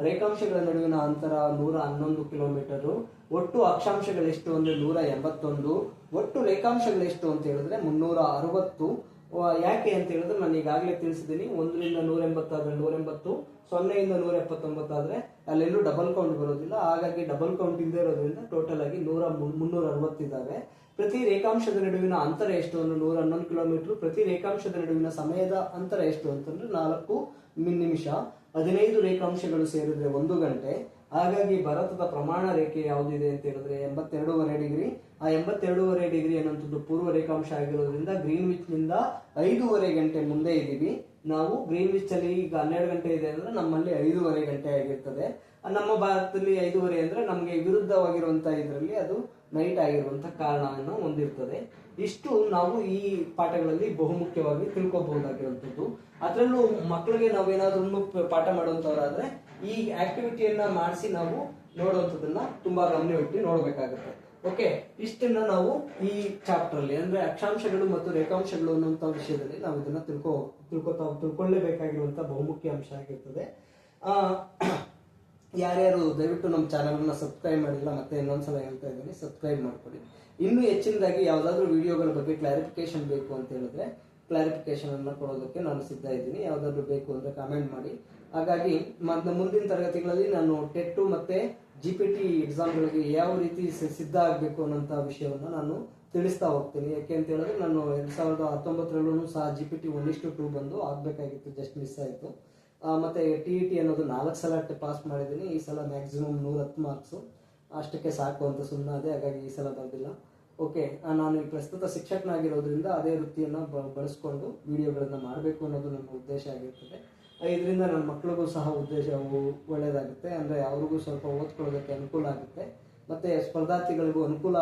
ರೇಖಾಂಶಗಳ ನಡುವಿನ ಅಂತರ 111 ಕಿಲೋಮೀಟರ್. ಒಟ್ಟು ಅಕ್ಷಾಂಶಗಳೆಷ್ಟು ಅಂದ್ರೆ 181, ಒಟ್ಟು ರೇಖಾಂಶಗಳೆಷ್ಟು ಅಂತ ಹೇಳಿದ್ರೆ 360. ಯಾಕೆ ಅಂತ ಹೇಳಿದ್ರೆ ನಾನು ಈಗಾಗಲೇ ತಿಳಿಸಿದ್ದೀನಿ, 1ರಿಂದ 180 ಆದ್ರೆ 180, 0ಯಿಂದ 179 ಆದ್ರೆ ಅಲ್ಲೆಲ್ಲೂ ಡಬಲ್ ಕೌಂಟ್ ಬರೋದಿಲ್ಲ. ಹಾಗಾಗಿ ಡಬಲ್ ಕೌಂಟ್ ಇಲ್ಲದೆ ಇರೋದ್ರಿಂದ ಟೋಟಲ್ ಆಗಿ 360 ಇದ್ದಾವೆ. ಪ್ರತಿ ರೇಖಾಂಶದ ನಡುವಿನ ಅಂತರ ಎಷ್ಟು ಅಂದ್ರೆ 111 ಕಿಲೋಮೀಟರ್. ಪ್ರತಿ ರೇಖಾಂಶದ ನಡುವಿನ ಸಮಯದ ಅಂತರ ಎಷ್ಟು ಅಂತಂದ್ರೆ 4 ನಿಮಿಷ. 15 ರೇಖಾಂಶಗಳು ಸೇರಿದ್ರೆ 1 ಗಂಟೆ. ಹಾಗಾಗಿ ಭಾರತದ ಪ್ರಮಾಣ ರೇಖೆ ಯಾವುದಿದೆ ಅಂತ ಹೇಳಿದ್ರೆ 82.5 ಡಿಗ್ರಿ. ಆ 82.5 ಡಿಗ್ರಿ ಅನ್ನುವಂಥದ್ದು ಪೂರ್ವ ರೇಖಾಂಶ ಆಗಿರೋದ್ರಿಂದ ಗ್ರೀನ್ವಿಚ್ ನಿಂದ 5.5 ಗಂಟೆ ಮುಂದೆ ಇದ್ದೀವಿ ನಾವು. ಗ್ರೀನ್ವಿಚ್ ಅಲ್ಲಿ ಈಗ 12 ಗಂಟೆ ಇದೆ ಅಂದ್ರೆ ನಮ್ಮಲ್ಲಿ 5.5 ಗಂಟೆ ಆಗಿರ್ತದೆ. ನಮ್ಮ ಭಾರತದಲ್ಲಿ 5.5 ಅಂದ್ರೆ ನಮಗೆ ವಿರುದ್ಧವಾಗಿರುವಂತಹ ಇದರಲ್ಲಿ ಅದು ನೈಟ್ ಆಗಿರುವಂತ ಕಾರಣವನ್ನು ಹೊಂದಿರ್ತದೆ. ಇಷ್ಟು ನಾವು ಈ ಪಾಠಗಳಲ್ಲಿ ಬಹುಮುಖ್ಯವಾಗಿ ತಿಳ್ಕೊಬಹುದಾಗಿರುವಂಥದ್ದು. ಅದರಲ್ಲೂ ಮಕ್ಕಳಿಗೆ ನಾವೇನಾದ್ರೂ ಪಾಠ ಮಾಡುವಂತವರಾದ್ರೆ ಈ ಆಕ್ಟಿವಿಟಿಯನ್ನ ಮಾಡಿಸಿ ನಾವು ನೋಡುವಂಥದ್ದನ್ನ ತುಂಬಾ ಗಮನವಿಟ್ಟು ನೋಡ್ಬೇಕಾಗುತ್ತೆ. ಓಕೆ, ಇಷ್ಟನ್ನ ನಾವು ಈ ಚಾಪ್ಟರ್ ಅಲ್ಲಿ ಅಂದ್ರೆ ಅಕ್ಷಾಂಶಗಳು ಮತ್ತು ರೇಖಾಂಶಗಳು ಅನ್ನುವಂತ ವಿಷಯದಲ್ಲಿ ನಾವು ಇದನ್ನ ತಿಳ್ಕೊಳ್ಳೇಬೇಕಾಗಿರುವಂತ ಬಹುಮುಖ್ಯ ಅಂಶ ಆಗಿರ್ತದೆ. ಯಾರ್ಯಾರು ದಯವಿಟ್ಟು ನಮ್ಮ ಚಾನಲ್ನ ಸಬ್ಸ್ಕ್ರೈಬ್ ಮಾಡಿಲ್ಲ, ಮತ್ತೆ ಇನ್ನೊಂದ್ಸಲ ಹೇಳ್ತಾ ಇದ್ದೀನಿ, ಸಬ್ಸ್ಕ್ರೈಬ್ ಮಾಡ್ಕೊಳ್ಳಿ. ಇನ್ನೂ ಹೆಚ್ಚಿನದಾಗಿ ಯಾವ್ದಾದ್ರು ವಿಡಿಯೋಗಳ ಬಗ್ಗೆ ಕ್ಲಾರಿಫಿಕೇಶನ್ ಬೇಕು ಅಂತ ಹೇಳಿದ್ರೆ ಕ್ಲಾರಿಫಿಕೇಶನ್ ಅನ್ನ ಕೊಡೋದಕ್ಕೆ ನಾನು ಸಿದ್ಧ ಇದ್ದೀನಿ. ಯಾವ್ದಾದ್ರು ಬೇಕು ಅಂದ್ರೆ ಕಾಮೆಂಟ್ ಮಾಡಿ. ಹಾಗಾಗಿ ಮುಂದಿನ ತರಗತಿಗಳಲ್ಲಿ ನಾನು ಟೆಟ್ ಮತ್ತೆ GPT ಎಕ್ಸಾಮ್ಗಳಿಗೆ ಯಾವ ರೀತಿ ಸಿದ್ಧ ಆಗಬೇಕು ಅನ್ನೋಂಥ ವಿಷಯವನ್ನ ನಾನು ತಿಳಿಸ್ತಾ ಹೋಗ್ತೀನಿ. ಯಾಕೆ ಅಂತ ಹೇಳಿದ್ರೆ ನಾನು 2019ರಲ್ಲೂ ಸಹ GPT 1:2 ಬಂದು ಆಗ್ಬೇಕಾಗಿತ್ತು, ಜಸ್ಟ್ ಮಿಸ್ ಆಯಿತು. ಮತ್ತೆ TET ಅನ್ನೋದು 4 ಸಲ ಪಾಸ್ ಮಾಡಿದ್ದೀನಿ. ಈ ಸಲ ಮ್ಯಾಕ್ಸಿಮಮ್ 110 ಮಾರ್ಕ್ಸು ಅಷ್ಟಕ್ಕೆ ಸಾಕು ಅಂತ ಸುಮ್ಮನಾದೆ. ಹಾಗಾಗಿ ಈ ಸಲ ಬಂದಿಲ್ಲ. ಓಕೆ, ನಾನು ಈ ಪ್ರಸ್ತುತ ಶಿಕ್ಷಕನಾಗಿರೋದ್ರಿಂದ ಅದೇ ವೃತ್ತಿಯನ್ನು ಬಳಸ್ಕೊಂಡು ವಿಡಿಯೋಗಳನ್ನು ಮಾಡಬೇಕು ಅನ್ನೋದು ನನ್ನ ಉದ್ದೇಶ ಆಗಿರ್ತದೆ. ಇದರಿಂದ ನನ್ನ ಮಕ್ಕಳಿಗೂ ಸಹ ಉದ್ದೇಶ ಒಳ್ಳೆಯದಾಗುತ್ತೆ. ಅಂದರೆ ಅವ್ರಿಗೂ ಸ್ವಲ್ಪ ಓದ್ಕೊಳ್ಳೋದಕ್ಕೆ ಅನುಕೂಲ ಆಗುತ್ತೆ, ಮತ್ತು ಸ್ಪರ್ಧಾರ್ಥಿಗಳಿಗೂ ಅನುಕೂಲ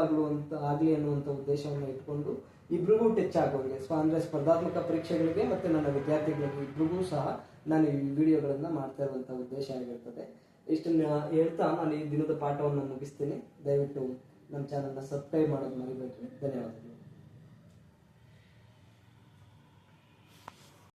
ಆಗಲಿ ಅನ್ನುವಂಥ ಉದ್ದೇಶವನ್ನು ಇಟ್ಕೊಂಡು ಇಬ್ರಿಗೂ ಟಚ್ ಆಗೋರಿಗೆ ಅಂದರೆ ಸ್ಪರ್ಧಾತ್ಮಕ ಪರೀಕ್ಷೆಗಳಿಗೆ ಮತ್ತು ನನ್ನ ವಿದ್ಯಾರ್ಥಿಗಳಿಗೆ ಇಬ್ರಿಗೂ ಸಹ ನಾನು ಈ ವಿಡಿಯೋಗಳನ್ನು ಮಾಡ್ತಾ ಇರುವಂಥ ಉದ್ದೇಶ ಆಗಿರ್ತದೆ. ಇಷ್ಟನ್ನು ಹೇಳ್ತಾ ನಾನು ಈ ದಿನದ ಪಾಠವನ್ನು ಮುಗಿಸ್ತೀನಿ. ದಯವಿಟ್ಟು ನಮ್ಮ ಚಾನಲ್ನ ಸಬ್ಸ್ಕ್ರೈಬ್ ಮಾಡೋದು ಮರಿಬೇಡ್ರಿ. ಧನ್ಯವಾದ.